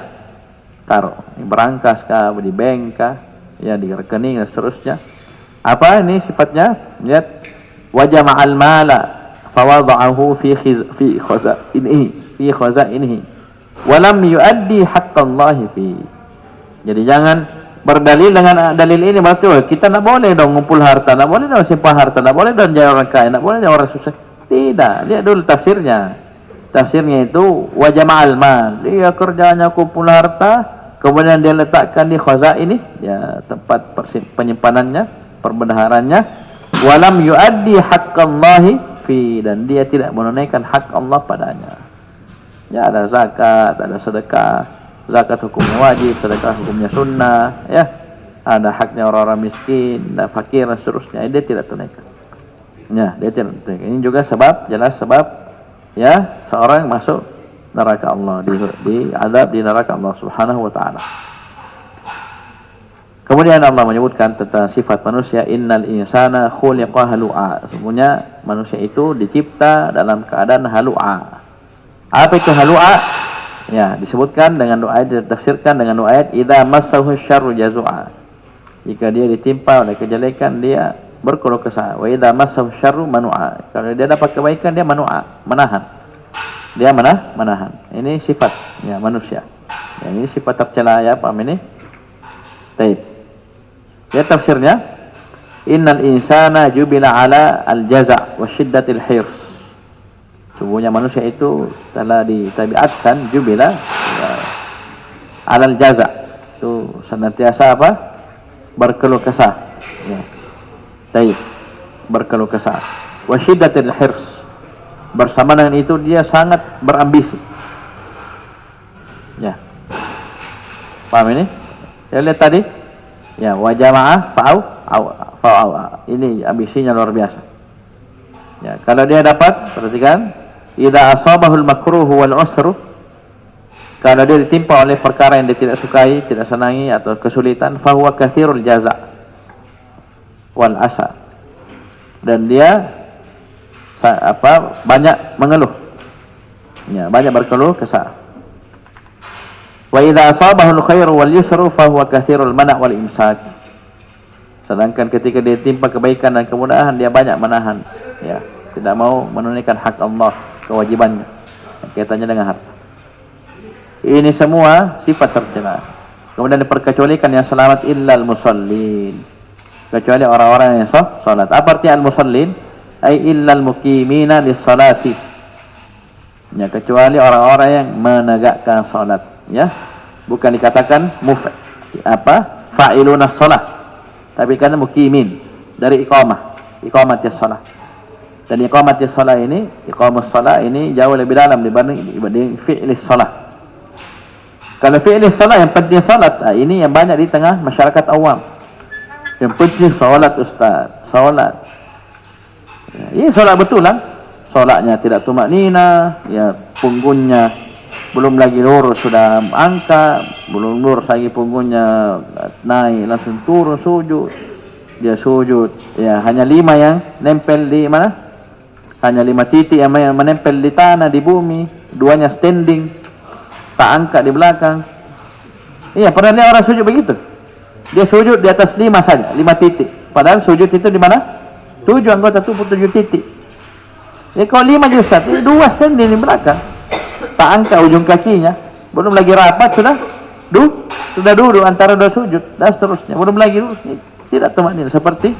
taruh di berangkas kah, di bank kah, ya, di rekening dan seterusnya. Apa ini sifatnya? Lihat, wa jama'al mala fawada'ahu fi khaza'inihi wa lam yuaddi haqqallahi fi. Jadi jangan berdalil dengan dalil ini, berarti kita tidak boleh dong ngumpul harta, tidak boleh dong simpan harta, tidak boleh dong jadi orang kaya, tidak boleh jadi orang sukses. Tidak, lihat dulu tafsirnya. Tafsirnya itu wa jama'al mal, dia kerjanya kumpul harta, kemudian dia letakkan di khaza ini, ya, tempat penyimpanannya, perbendaharanya. Walam yuaddi haqqallahi fi, dan dia tidak menunaikan hak Allah padanya. Ya, ada zakat, ada sedekah. Zakat hukumnya wajib, sedekah hukumnya sunnah, ya. Ada haknya orang-orang miskin, ada fakir dan seterusnya. Dia tidak tunaikan. Ya, dia tidak tunaikan. Ini juga jelas sebab, ya, seorang masuk neraka Allah, di adab di neraka Allah Subhanahu wa taala. Kemudian Allah menyebutkan tentang sifat manusia, innal insana khuliqa halu'a. Sesungguhnya manusia itu dicipta dalam keadaan halu'a. Apa itu halu'a? Ya, disebutkan dengan doa, ditafsirkan dengan doa ayat, idza massahu syarru jazu'a. Jika dia ditimpa oleh kejelekan, dia berkeluh kesah. Wa idza massahu syarru manu'a. Kalau dia dapat kebaikan, dia manu'a, menahan. Dia menahan. Ini sifat ya manusia. Ya, ini sifat tercela ya, paham ini? Baik. Ya tafsirnya, innal insana jubila ala al-jaza' wa syiddatil hirs. Sungguhnya manusia itu telah ditabiatkan jubila ya, alal jaza'. Itu senantiasa apa? Berkeluh kesah. Ya. Baik. Berkeluh kesah. Wa syiddatil hirs. Bersama dengan itu dia sangat berambisi. Ya. Paham ini? Ya lihat tadi. Ya, wa jamaah fa'au. Ini ambisinya luar biasa. Ya, kalau dia dapat, perhatikan, idza asabahul makruhu wal usru, kalau dia ditimpa oleh perkara yang dia tidak sukai, tidak senangi atau kesulitan, fa huwa katsirul jaza' wal asa. Dan dia banyak mengeluh. Ya, banyak berkeluh kesah. Wa idza asabahul khairu wal yusru fa huwa katsirul mana' wal imsak. Sedangkan ketika dia timpa kebaikan dan kemudahan, dia banyak menahan, ya, tidak mau menunaikan hak Allah, kewajibannya kaitannya dengan harta. Ini semua sifat tercela. Kemudian diperkecualikan yang selamat illal musallin, kecuali orang-orang yang salat. Apa arti al-musallin? Ai illal muqimina lis-salati. Ya, kecuali orang-orang yang menegakkan salat. Ya, bukan dikatakan fa'iluna shalah, tapi kan muqimin dari iqamatis shalah. Dan iqamatis shalah ini, iqamus shalah ini jauh lebih dalam dibanding fi'lis shalah. Kalau fi'lis shalah yang penting salat, ini yang banyak di tengah masyarakat awam. Yang penting salat ustaz, salat. Ya, ini salat betulan. Salatnya tidak tumaknina, ya punggungnya belum lagi lurus sudah angkat, belum lurus lagi punggungnya naik langsung turun sujud. Dia sujud, ya hanya 5 yang nempel di mana? Hanya 5 titik yang menempel di tanah, di bumi, 2-nya standing, tak angkat di belakang. Iya, pernah lihat orang sujud begitu? Dia sujud di atas 5 saja, 5 titik. Padahal sujud itu di mana? 7 anggota tubuh, 7 titik. Ya kalau 5 aja Ustaz, 2 standing di belakang. Tak angkat ujung kakinya, belum lagi rapat sudah duduk antara 2 sujud dan seterusnya, belum lagi duduk, tidak tumaknin, seperti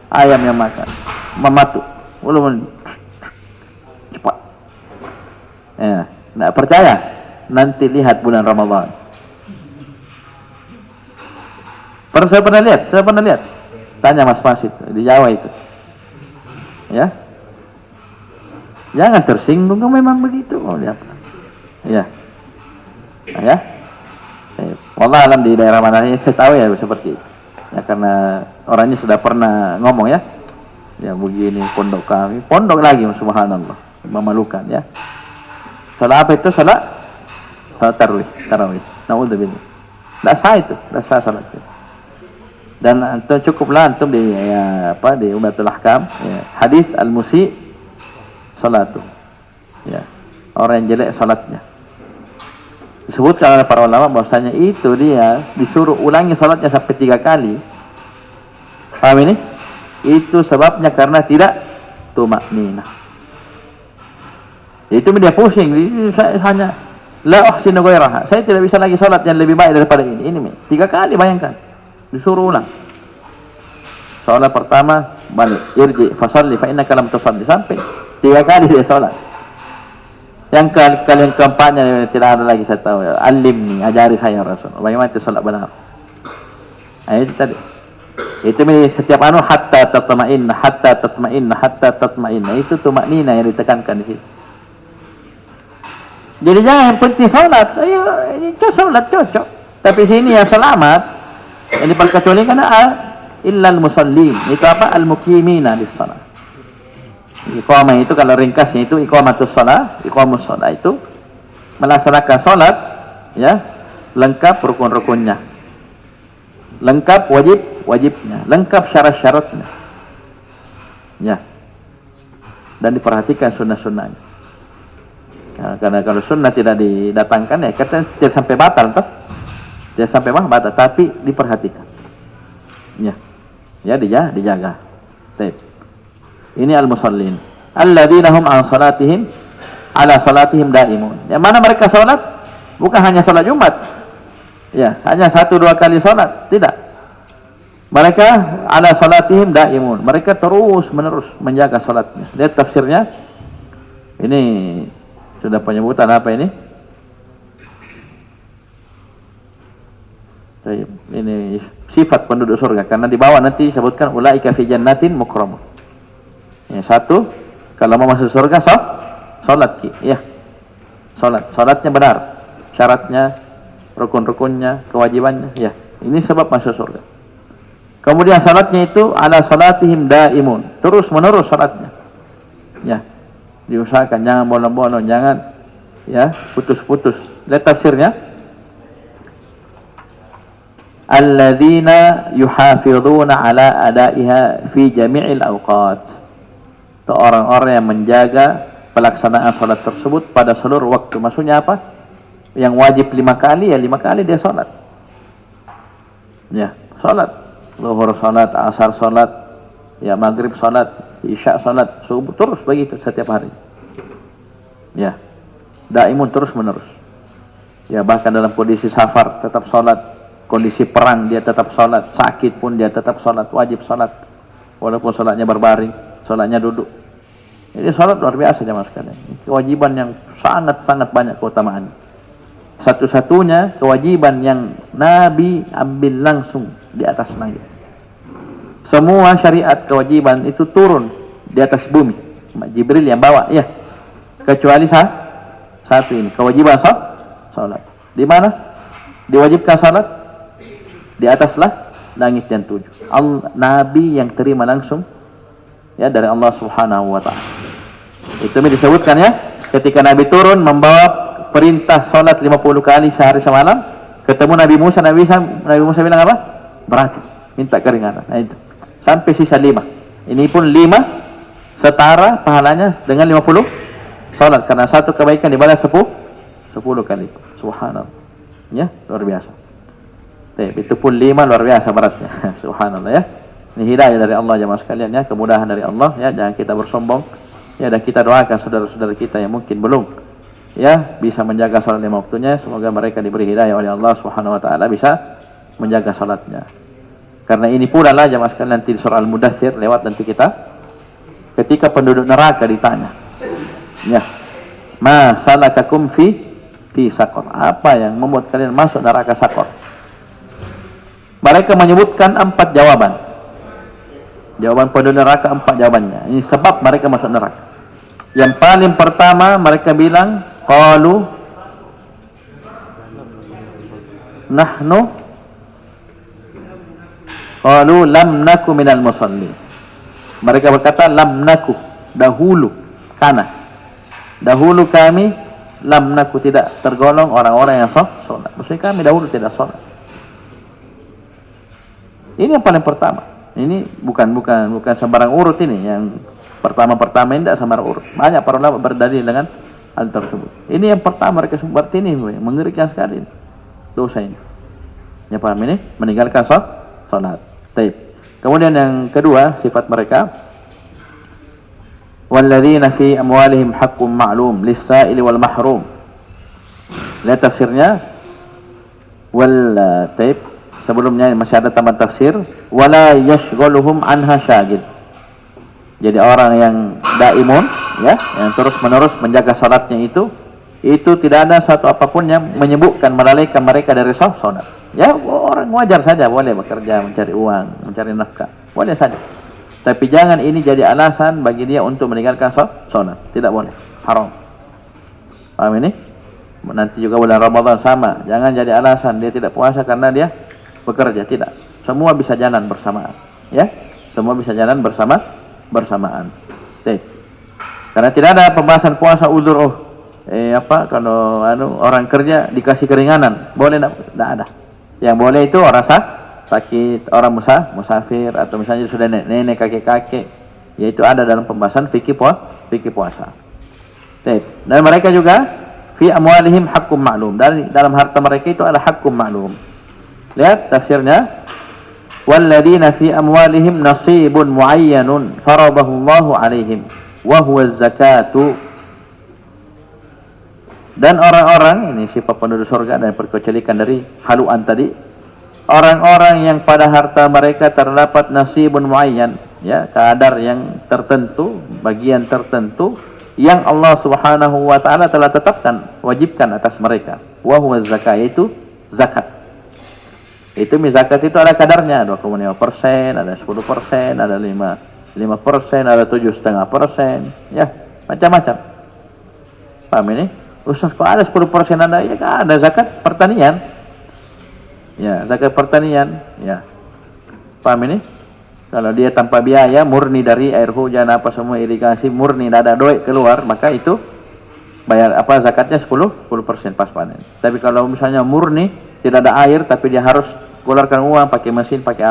ayam yang makan mematuk, belum cepat. Ya, tidak percaya, nanti lihat bulan Ramadan. Saya pernah lihat, tanya Mas itu di Jawa itu, ya. Jangan tersinggung, memang begitu. Oh, lihat. Ya. Nah, ya. Wallah alam di daerah mana ini saya tahu ya seperti itu. Ya karena orangnya sudah pernah ngomong ya. Ya begini pondok kami, pondok lagi subhanallah. Memalukan ya. Salat apa itu? Salat tarawih. Naudzubillah. Enggak sah itu, enggak sah salat itu. Dan antum cukuplah antum di di Umdatul Ahkam, ya. Hadis al-musi salatu, ya, orang yang jelek salatnya. Disebutkan oleh para ulama bahwasanya itu dia disuruh ulangi salatnya sampai 3 kali. Paham ini? Itu sebabnya karena tidak tumakninah. Itu dia pusing. Saya hanya la uhsinu ghairaha. Saya tidak bisa lagi salat yang lebih baik daripada ini. Ini 3 kali, bayangkan. Disuruh ulang. Salat pertama balik, irji fasalli fa innaka lam tusalli, sampai 3 kali dia salat. Yang kali yang keempatnya tidak ada lagi saya tahu. Alimni, ajari saya Rasul. Bagaimana itu salat benar? Nah, itu tadi. Itu setiap hatta tatma'inna. Itu tumaknina yang ditekankan di situ. Jadi jangan yang penting salat. Ayo, itu salat cocok. Tapi sini yang selamat yang diperkecualikan illal musallin. Itu apa? Al-muqimina lis-shalah. Iqamah itu kalau ringkasnya itu iqamatus shalah, iqamus shalah itu melaksanakan salat ya lengkap rukun-rukunnya, lengkap wajib-wajibnya, lengkap syarat-syaratnya. Ya. Dan diperhatikan sunnah-sunnahnya. Karena kalau sunnah tidak didatangkan ya katanya tidak sampai batal toh. Tidak sampai batal, tapi diperhatikan. Ya. Ya dijaga. Baik. Ini al-musallin. Alladzina hum an salatihim ala salatihim daimun. Yang mana mereka salat bukan hanya salat Jumat. Ya, hanya 1-2 kali salat, tidak. Mereka ala salatihim daimun. Mereka terus menerus menjaga salatnya. Lihat tafsirnya. Ini sudah penyebutan apa ini? Ini sifat penduduk surga karena di bawah nanti disebutkan ulaika fi jannatin mukramun. Ya, satu, kalau mau masuk surga salat ya. Salatnya benar. Syaratnya, rukun-rukunnya, kewajibannya ya. Ini sebab masuk surga. Kemudian salatnya itu ala salatihim daimun, terus menerus salatnya. Ya. Diusahakan jangan bolong-bolong, jangan ya putus-putus. Lihat tafsirnya. Alladzina yuhafizuna ala adaiha fi jami'il awqat. Itu orang-orang yang menjaga pelaksanaan salat tersebut pada seluruh waktu. Maksudnya apa? Yang wajib 5 kali ya 5 kali dia salat. Ya, salat. Zuhur salat, asar salat, ya maghrib salat, isya salat, subuh terus begitu setiap hari. Ya, daimun terus menerus. Ya bahkan dalam kondisi safar tetap salat, kondisi perang dia tetap salat, sakit pun dia tetap salat, wajib salat, walaupun salatnya berbaring, salatnya duduk. Jadi salat luar biasa jemaah sekalian. Kewajiban yang sangat-sangat banyak keutamaannya. Satu-satunya kewajiban yang Nabi ambil langsung di atas langit. Semua syariat kewajiban itu turun di atas bumi. Jibril yang bawa, ya. Kecuali satu ini, kewajiban salat. Di mana diwajibkan salat? Di ataslah langit yang 7. Nabi yang terima langsung ya dari Allah Subhanahu wa taala. Itu disebutkan ya, ketika Nabi turun membawa perintah salat 50 kali sehari semalam, ketemu Nabi Musa bilang apa? Berarti minta keringanan. Nah, itu. Sampai sisa 5. Ini pun 5 setara pahalanya dengan 50 salat karena satu kebaikan dibalas 10 kali. Subhanallah. Ya, luar biasa. Itu pun 5 luar biasa beratnya. Subhanallah ya. Ini hidayah dari Allah jemaah sekalian ya, kemudahan dari Allah ya, jangan kita bersombong. Ya, dan kita doakan saudara-saudara kita yang mungkin belum ya bisa menjaga salat 5 waktunya, semoga mereka diberi hidayah oleh Allah Subhanahu wa taala bisa menjaga salatnya. Karena ini pula lah jemaah sekalian nanti di surah Al-Mudaththir lewat nanti kita ketika penduduk neraka ditanya. Ya. Ma salakakum fi saqar? Apa yang membuat kalian masuk neraka saqar? Mereka menyebutkan 4 jawaban. Jawaban penduduk neraka 4 jawabannya. Ini sebab mereka masuk neraka. Yang paling pertama mereka bilang qalu lam naku minal musallin. Mereka berkata lam naku, dahulu kami lam naku tidak tergolong orang-orang yang sholat. Maksudnya kami dahulu tidak sholat. Ini yang paling pertama. Ini bukan sembarang urut ini. Yang pertama ini tidak sembarang urut. Banyak para ulama berdalil dengan hal tersebut. Ini yang pertama mereka seperti ini, mengerikan sekali dosa ini. Ya paham ini? Meninggalkan sholat. Taib. Kemudian yang kedua sifat mereka, walladzina fi amwalihim haqqun ma'lum lis-sa'ili wal mahrum. Lihat tafsirnya. Taib. Sebelumnya masih ada tambahan tafsir, wala yashghaluhum anha syagil. Jadi orang yang daimun ya, yang terus-menerus menjaga salatnya itu tidak ada satu apapun yang menyebutkan melalaikan mereka dari salat. Ya, orang wajar saja boleh bekerja, mencari uang, mencari nafkah. Boleh saja. Tapi jangan ini jadi alasan bagi dia untuk meninggalkan salat. Tidak boleh. Haram. Paham ini? Nanti juga bulan Ramadan sama. Jangan jadi alasan dia tidak puasa karena dia bekerja. Tidak. Semua bisa jalan bersamaan. Ya? Semua bisa jalan bersamaan. Karena tidak ada pembahasan puasa uzur. kalau orang kerja dikasih keringanan, boleh enggak ada. Yang boleh itu orang sakit, orang musafir, atau misalnya sudah nenek, kakek-kakek, yaitu ada dalam pembahasan fikih puasa. Dan mereka juga fi amwalihim haqqum ma'lum, dalam harta mereka itu ada haqqum ma'lum. Lihat tafsirnya, walladzina fi amwalihim nasibun muayyanun faradahu Allahu alaihim wa huwa zakatu. Dan orang-orang, ini sifat penduduk surga dan perkecualikan dari haluan tadi, orang-orang yang pada harta mereka terdapat nasibun muayyan, ya, kadar yang tertentu, bagian tertentu yang Allah Subhanahu wa taala telah tetapkan, wajibkan atas mereka. Wa huwa zakat, yaitu zakat. Itu zakat itu ada kadarnya, 2,5%, ada 10%, ada 5%, ada 7,5%, ya, macam-macam. Paham ini? Ustaz, kok ada 10% ada? Ya, ada zakat pertanian. Ya, zakat pertanian, ya. Paham ini? Kalau dia tanpa biaya, murni dari air hujan, apa semua irigasi, murni, tidak ada duit keluar, maka itu bayar zakatnya 10% pas panen. Tapi kalau misalnya murni, tidak ada air, tapi dia harus keluarkan uang, pakai mesin, pakai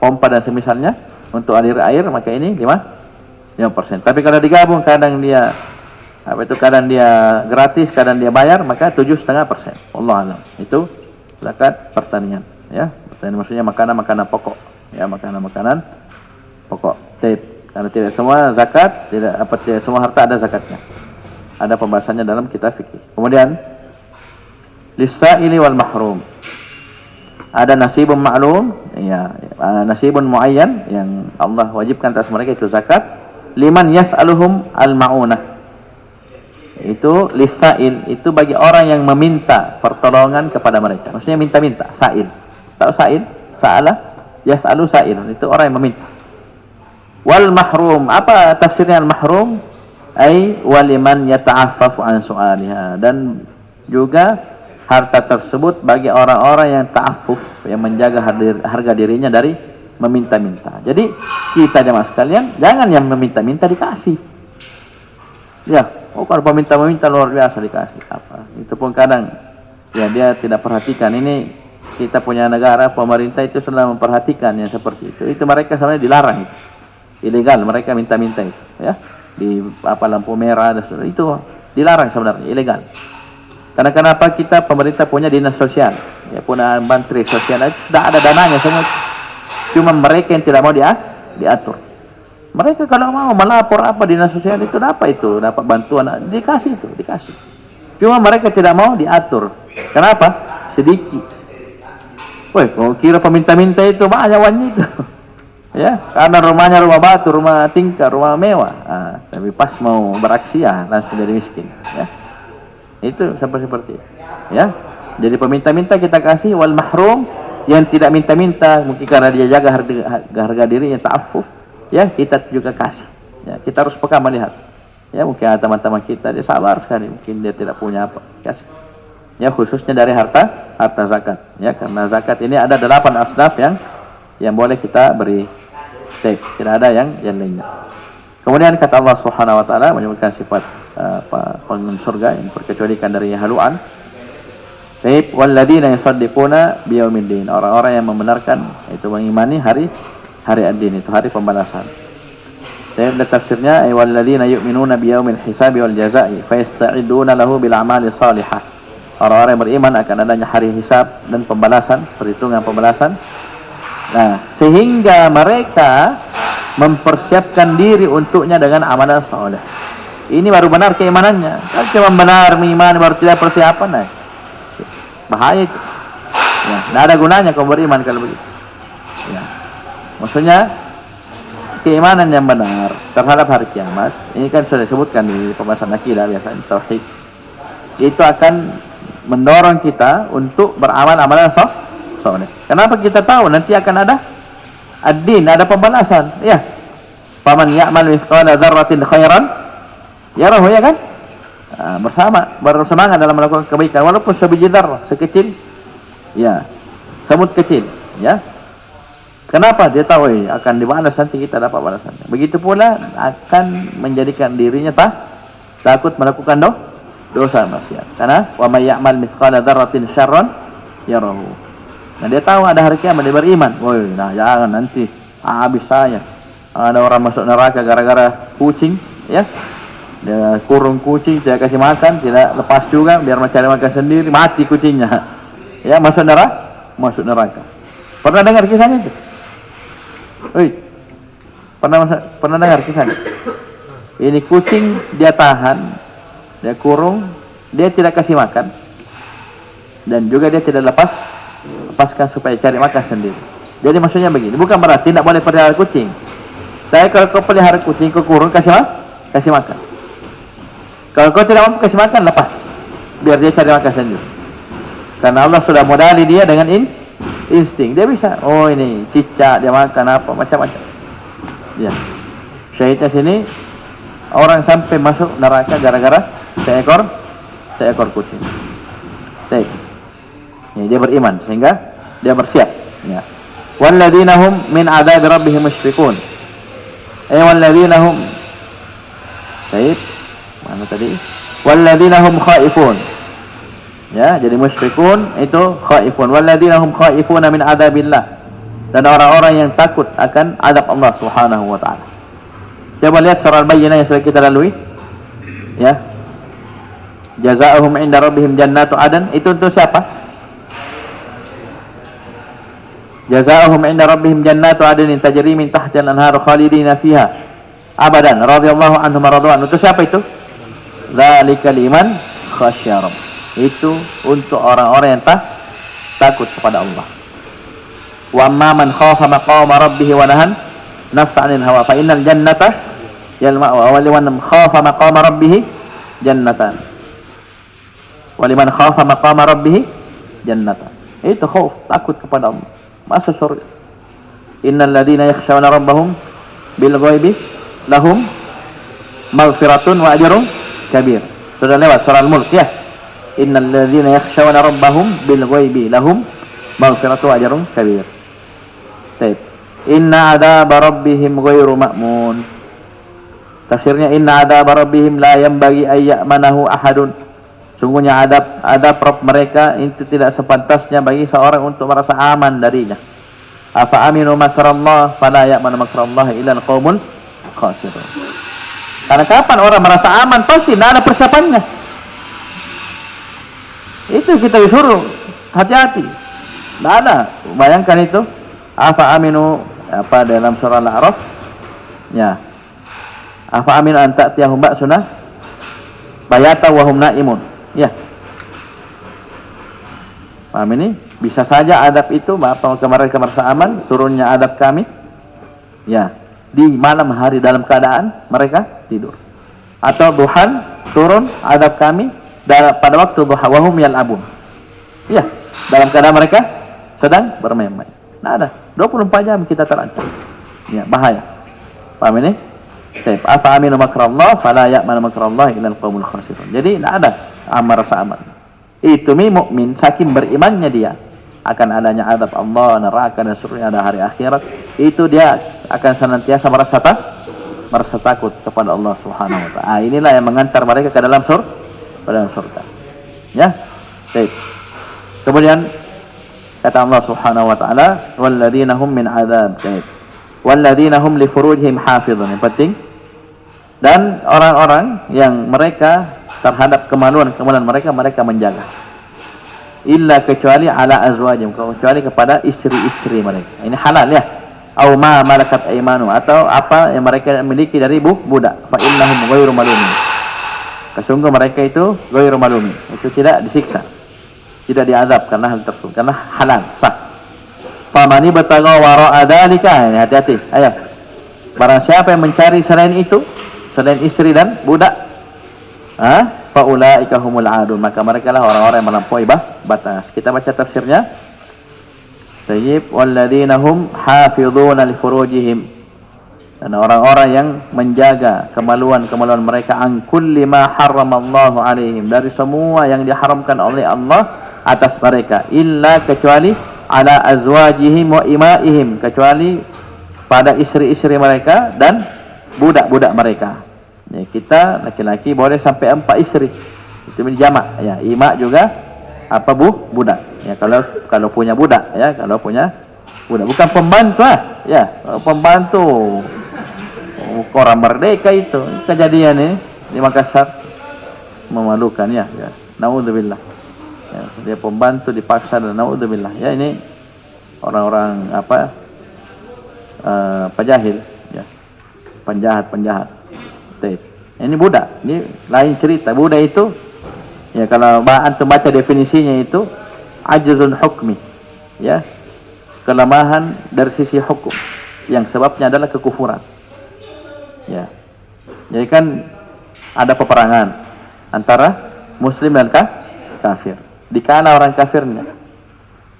pompa dan semisalnya, untuk alir air, maka ini 5%. Tapi kalau digabung, kadang dia gratis, kadang dia bayar, maka 7,5%. Allah alam. Itu zakat pertanian, ya. Pertanian maksudnya makanan pokok, ya, makanan pokok. Karena tidak semua zakat, tidak semua harta ada zakatnya. Ada pembahasannya dalam kitab fikih. Kemudian lis-sa'ili wal mahrum. Ada nasibun ma'lum, ya, nasibun muayyan yang Allah wajibkan atas mereka, itu zakat. Liman yas'aluhum al-ma'unah. Itu lis-sa'il, itu bagi orang yang meminta pertolongan kepada mereka. Maksudnya minta-minta, sa'il. Tahu sa'il? Sa'ala yas'alu sa'il. Itu orang yang meminta. Wal mahrum, apa tafsirnya al-mahrum? Ai waliman yata'affafu an su'aliha. Dan juga harta tersebut bagi orang-orang yang ta'affuf, yang menjaga harga dirinya dari meminta-minta. Jadi kita jemaah sekalian, jangan yang meminta-minta dikasih. Ya, kalau meminta-meminta luar biasa dikasih apa. Itu pun kadang ya dia tidak perhatikan. Ini kita punya negara, pemerintah itu sudah memperhatikan yang seperti itu. Itu mereka sebenarnya dilarang itu. Ilegal mereka minta-minta itu, ya. Di lampu merah dan sebagainya, itu dilarang sebenarnya, ilegal. Karena kenapa? Kita pemerintah punya dinas sosial, ya, punya menteri sosial, sudah ada dananya semua. Cuma mereka yang tidak mau diatur. Mereka kalau mau melapor apa dinas sosial itu dapat bantuan, dikasih. Cuma mereka tidak mau diatur. Kenapa? Sedikit. Woi, kalau kira peminta-minta itu banyak wannya itu. Ya, karena rumahnya rumah batu, rumah tingkat, rumah mewah. Tapi pas mau beraksi ya langsung jadi miskin, ya. Itu seperti itu, ya. Jadi peminta-minta kita kasih, wal mahrum yang tidak minta-minta, mungkin karena dia jaga harga dirinya, ta'affuf, ya, kita juga kasih. Ya, kita harus peka melihat. Ya, mungkin teman-teman kita dia sabar sekali, mungkin dia tidak punya apa, kasih. Ya, khususnya dari harta zakat, ya, karena zakat ini ada 8 asnaf yang boleh kita beri. Tidak ada yang lainnya. Kemudian kata Allah Subhanahu wa taala menyebutkan sifat penghuni surga yang terkecualikan dari haluan. Taib walladzina yusaddiquna biyaumiddin, orang-orang yang membenarkan, itu mengimani hari ad-din, itu hari pembalasan. Dan tafsirnya ay walladzina yu'minuna biyaumil hisabi wal jazaa'i fayasta'iduna lahu bil a'mali shalihah. Orang-orang yang beriman akan adanya hari hisab dan pembalasan, perhitungan pembalasan. Nah, sehingga mereka mempersiapkan diri untuknya dengan amalan saleh. Ini baru benar keimanannya. Kalau cuma benar mengimani baru tidak persiapan, nah, bahaya itu. Ya, tidak ada gunanya kau beriman kalau begitu. Ya. Maksudnya keimanan yang benar terhadap hari kiamat, ini kan sudah disebutkan di pembahasan akidah biasanya, tauhid. Itu akan mendorong kita untuk beramal amalan saleh. Kenapa kita tahu nanti akan ada ad-din, ada pembalasan, ya. Faman ya'mal mithqala dzarratin khairan yarahu, ya kan? Bersemangat dalam melakukan kebaikan walaupun sebiji dzarrah, sekecil, ya, semut kecil, ya. Kenapa? Dia tahu akan dibalas, nanti kita dapat balasannya. Begitu pula akan menjadikan dirinya takut melakukan dosa maksiat. Karena wa may ya'mal mithqala dzarratin syarran yarahu. Nah, dia tahu ada hari kiamat, dia beriman. Woi, nah jangan nanti habis saya. Ada orang masuk neraka gara-gara kucing, ya. Dia kurung kucing, saya kasih makan, tidak lepas juga, biar mencari makan sendiri, mati kucingnya. Ya, masuk neraka. Pernah dengar kisahnya itu? Pernah dengar kisahnya? Ini kucing dia tahan, dia kurung, dia tidak kasih makan, dan juga dia tidak lepaskan supaya cari makan sendiri. Jadi maksudnya begini, bukan berarti tidak boleh pelihara kucing. Tapi kalau kau pelihara kucing, kau kurung, kasih makan. Kalau kau tidak mampu kasih makan, lepas, biar dia cari makan sendiri. Karena Allah sudah modali dia dengan insting. Dia bisa, oh ini cicak, dia makan apa, macam-macam. Ya. Syahidnya sini, orang sampai masuk neraka gara-gara seekor kucing. Baik. Ya, dia beriman sehingga dia bersiap. Ya. Walladzina hum min adzabi rabbihim musyfiqun. Walladzina hum. Baik. Mana tadi? Walladzina hum khaifun. Ya, jadi musyfiqun itu khaifun. Walladzina hum khaifuna min adzabillah. Dan orang-orang yang takut akan azab Allah Subhanahu wa taala. Coba lihat surah Al-Bayyinah yang sudah kita lalui. Ya. Jazaohum 'inda rabbihim jannatu adn, itu untuk siapa? Jazaohum 'inda rabbihim jannatu adn tajri min tahtiha al-anharu khalidina fiha abadan radhiyallahu anhum radwan. Untuk siapa itu? Dzalika liman khasyya rabb. Itu untuk orang-orang yang takut kepada Allah. Wa amma man khafa maqama rabbih wa nahan nafsa 'anil hawa fa innal jannata yal ma'wa wa liman khafa maqama rabbih jannatan. Wa liman khafa maqama rabbih jannatan. Itu khauf, takut kepada Allah, masuk surga. Innal ladzina yakhshawna rabbahum bil ghaibi lahum maghfiratun wa ajrun kabir. Sudah lewat surah Al-Mulk ya. Innal ladzina yakhshawna rabbahum bil ghaibi lahum maghfiratun wa ajrun kabir. Baik. Inna adzaba rabbihim ghairu ma'mun. Tafsirnya inna adzaba rabbihim la yanbaghi ay ya'manahu ahadun. Sungguhnya adab Rabb mereka itu tidak sepantasnya bagi seorang untuk merasa aman darinya. Afa aminu makrallah fala ya'manu makrallah illa al-qaumul khasirun. Karena kapan orang merasa aman pasti tidak ada persiapannya. Itu kita disuruh hati-hati. Tidak ada. Bayangkan itu. Afa aminu apa dalam surah Al-A'raf? Ya. Afa aminu an ta'tiyahum ba'suna bayata wa hum na'imun. Ya. Paham ini? Bisa saja adab itu apa kemarin merasa aman, turunnya adab kami. Ya, di malam hari dalam keadaan mereka tidur. Atau duhan turun adab kami pada waktu duha wahum yal'abun. Ya, dalam keadaan mereka sedang bermain-main. Nah, ada 24 jam kita terancam. Ya, bahaya. Paham ini? Baik, afa aminu makrallah fala ya'manu makrallah illa al-qaumul khasirun. Jadi tidak ada rasa aman. Itu mukmin saking berimannya dia akan adanya azab Allah, neraka dan seterusnya, ada hari akhirat, itu dia akan senantiasa merasa takut kepada Allah Subhanahu wa taala. Inilah yang mengantar mereka ke dalam surga. Ya. Baik. Kemudian kata Allah Subhanahu wa taala, walladzina hum min adzab. Baik. Walladzina hum li furujihim hafizun. Yang penting. Dan orang-orang yang mereka terhadap kemaluan mereka menjaga. Illa kecuali ala azwajim, kecuali kepada istri-istri mereka. Ini halal ya. Au ma malakat aymanu, atau apa yang mereka miliki dari budak. Fa innahum ghairu malumin. Sesungguh mereka itu ghairu malumin. Itu tidak disiksa. Tidak diazab karena hal tersebut, karena halal, sah. Famani batagha wara'a dzalika, hati-hati. Ayo. Barang siapa yang mencari selain itu, selain istri dan budak, faulaika humul adun, maka mereka lah orang-orang yang melampaui batas. Kita baca tafsirnya. Tayyib, walladzina hum hafizuna li furujihim, dan orang-orang yang menjaga kemaluan-kemaluan mereka, an kulli ma harramallahu alaihim, dari semua yang diharamkan oleh Allah atas mereka, illa kecuali ala azwajihim wa imaihim, kecuali pada istri-istri mereka dan budak-budak mereka. Ya, kita laki-laki boleh sampai 4 istri. Itu jamak ya. Ima juga apa budak. Ya kalau punya budak ya, kalau punya budak bukan pembantu ya. Pembantu orang merdeka itu kejadian ini di Makassar memalukan ya. Naudzubillah. Ya, dia pembantu dipaksa dan naudzubillah. Ya ini orang-orang pejahil ya. Penjahat. Ini budak. Ini lain cerita. Budak itu ya kalau antum baca definisinya itu ajzun hukmi. Ya. Kelemahan dari sisi hukum yang sebabnya adalah kekufuran. Ya. Jadi kan ada peperangan antara muslim dan kafir. Dikala orang kafirnya.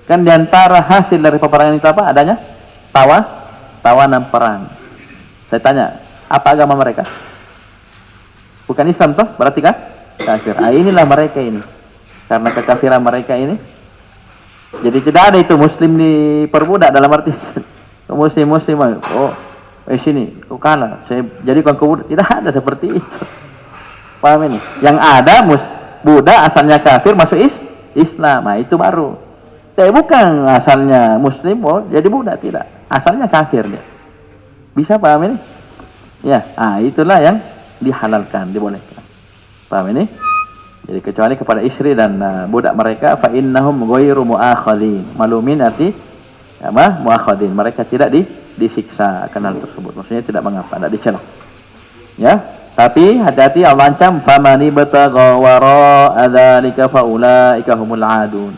Kan diantara hasil dari peperangan itu apa? Adanya tawanan perang. Saya tanya, apa agama mereka? Bukan Islam toh? Berarti kan kafir. Inilah mereka ini. Karena kekafiran mereka ini. Jadi tidak ada itu muslim diperbudak dalam arti muslim. Sini, kau kalah. Saya jadi kau budak. Tidak ada seperti itu. Paham ini? Yang ada budak asalnya kafir masuk Islam. Nah, itu baru. Tapi bukan asalnya muslim, jadi budak, tidak. Asalnya kafir dia. Bisa paham ini? Ya, itulah yang dihalalkan, dibolehkan. Paham ini? Jadi kecuali kepada istri dan budak mereka, fa innahum ghairu mu'akhadhin. Malumin arti apa? Mu'akhadhin. Mereka tidak disiksa akan hal tersebut. Maksudnya tidak mengapa, tidak dicela. Ya, tapi hati-hati Allah ancam famani batagha wara'a dzalika faulaika humul adun.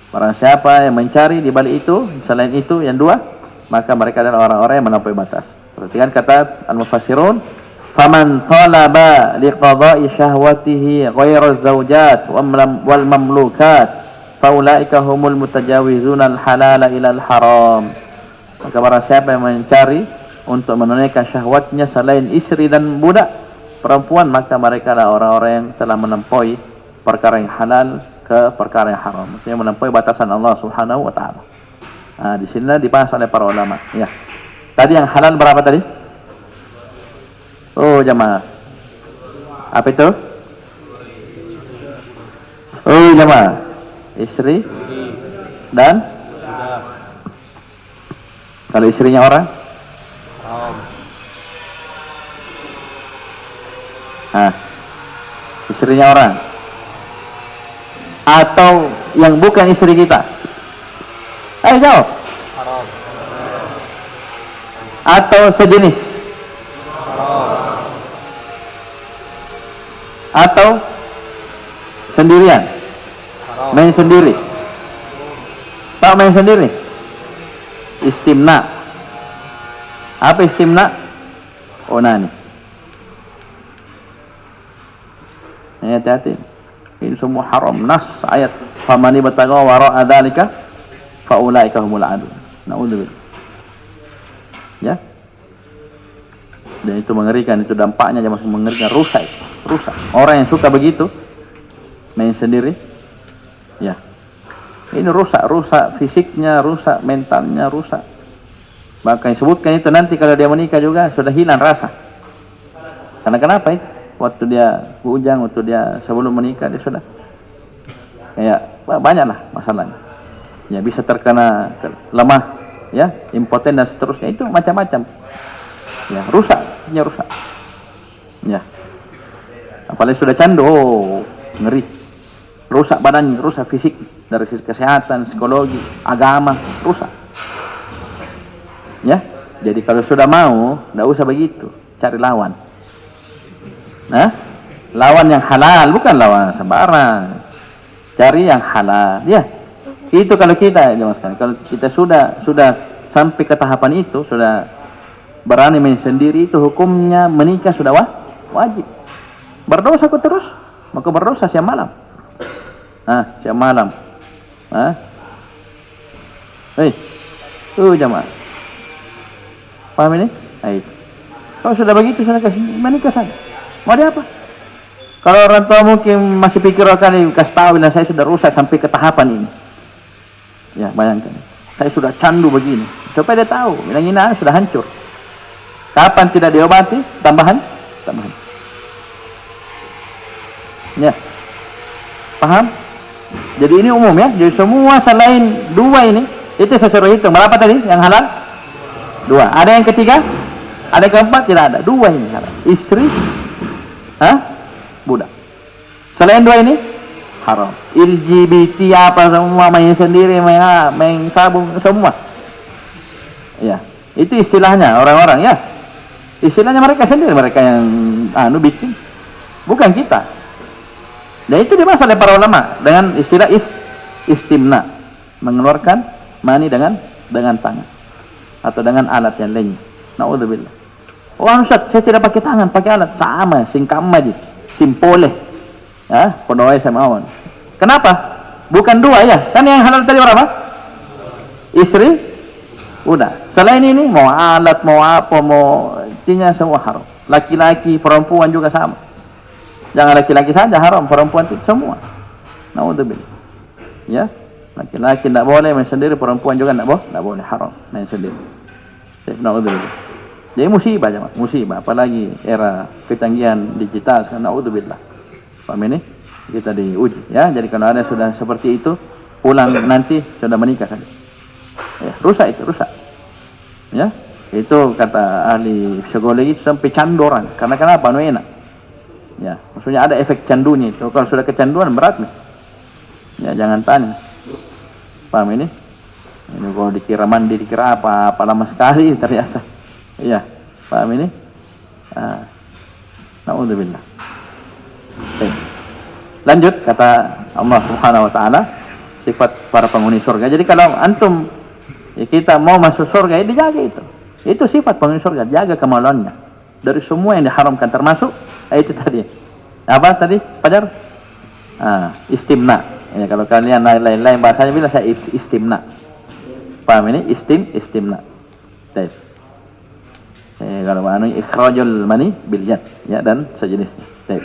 Barang siapa yang mencari di balik itu, selain itu yang dua, maka mereka adalah orang-orang yang melampaui batas. Perhatikan kata al-mufassirun, faman talaba liqada'i syahwatihi ghairu zawjat wal mamlukat faulaika humul mutajawizuna al-halala ila al-haram. Maka barang siapa yang mencari untuk menunaikan syahwatnya selain istri dan budak perempuan, maka mereka adalah orang-orang yang telah melampaui perkara yang halal ke perkara yang haram. Maksudnya melampaui batasan Allah Subhanahu wa taala. Di sinilah dibahas oleh para ulama. Ya. Tadi yang halal berapa tadi? Oh, jamaah. Apa itu? Oh, jamaah. Istri dan kalau istrinya orang? Istrinya orang atau yang bukan istri kita? Ayo jawab. Haram. Atau sejenis? Haram. Atau sendirian? Haram. Main sendiri? Tak main sendiri? Istimna. Apa istimna? Onani. Hati-hati. Ini semua haram. Nas ayat famani batagha wara'a dzalika faulaika humul adun. Naudzubillah. Ya. Dan itu mengerikan, itu dampaknya masih mengerikan, rusak. Orang yang suka begitu main sendiri, ya. Ini rusak fisiknya, rusak mentalnya, rusak. Maka disebutkan itu nanti kalau dia menikah juga sudah hilang rasa. Karena kenapa itu? Waktu dia bujang, waktu dia sebelum menikah dia sudah kayak banyaklah masalahnya. Ya bisa terkena lemah, ya, impoten dan seterusnya, itu macam-macam. Ya, rusak. Ya. Apalagi sudah candu, ngeri. Rusak badannya, rusak fisik dari sisi kesehatan, psikologi, agama, rusak. Ya. Jadi kalau sudah mau, enggak usah begitu, cari lawan. Nah, lawan yang halal, bukan lawan sembarang. Cari yang halal. Ya, itu kalau kita, kalau kita sudah sampai ke tahapan itu, sudah berani main sendiri, itu hukumnya menikah sudah wajib. Berdosa kok terus, maka berdosa siang malam. Siang malam. Jamaah. Paham ini? Kalau sudah begitu, sudah menikah saja. Mau dia apa? Kalau orang tua mungkin masih pikir akan kasih tahu bila saya sudah rusak sampai ke tahapan ini. Ya, bayangkan. Saya sudah candu begini. Supaya dia tahu, bilang ini sudah hancur. Kapan tidak diobati? Tambahan. Ya. Paham? Jadi ini umum ya. Jadi semua selain dua ini, itu saya suruh hitung. Berapa tadi yang halal? Dua. Ada yang ketiga? Ada yang keempat? Tidak ada. Dua ini halal. Istri, budak. Selain dua ini haram. LGBT apa semua, main sendiri, main sabung semua. Ya, itu istilahnya orang-orang ya. Istilahnya mereka sendiri, mereka yang bikin, bukan kita. Dan itu dibahas oleh para ulama dengan istilah istimna, mengeluarkan mani dengan tangan atau dengan alat yang lain. Naudzubillah. Oh Ustaz, saya tidak pakai tangan, pakai alat. Sama, singkam aja, simpoleh. Ya, pondoi sama awan. Kenapa? Bukan dua ya? Kan yang halal tadi berapa? Istri, udah. Selain ini mau alat, mau apa, mau intinya semua haram. Laki-laki, perempuan juga sama. Jangan laki-laki saja haram, perempuan itu semua. Naudzubillah. Ya, laki-laki tidak boleh main sendiri, perempuan juga tidak boleh, haram main sendiri. Naudzubillah. Jadi musibah jemaah, musibah. Apalagi era kecanggihan digital sekarang. Naudzubillah. Paham ini? Kita diuji. Ya, jadi kalau ada sudah seperti itu, pulang nanti sudah menikah saja. Ya, rusak itu, rusak. Ya, itu kata ahli psikologi sampai candoran. Karena kenapa? Enak. Ya, maksudnya ada efek candunya itu. Kalau sudah kecanduan berat nih. Ya, jangan tanya. Paham ini? Ini kalau dikira mandi, dikira apa lama sekali ternyata. Iya, paham ini? Naudzubillah. Lanjut kata Allah Subhanahu wa taala sifat para penghuni surga. Jadi kalau antum kita mau masuk surga, dijaga itu. Itu sifat penghuni surga, jaga kemaluannya. Dari semua yang diharamkan termasuk itu tadi. Apa tadi? Fajar? Istimna. Ya, kalau kalian lain-lain bahasanya bila saya istimna. Paham ini? Istimna. Baik. Kalau bahasa ikhrajul mani bil yad, ya, dan sejenisnya. Baik.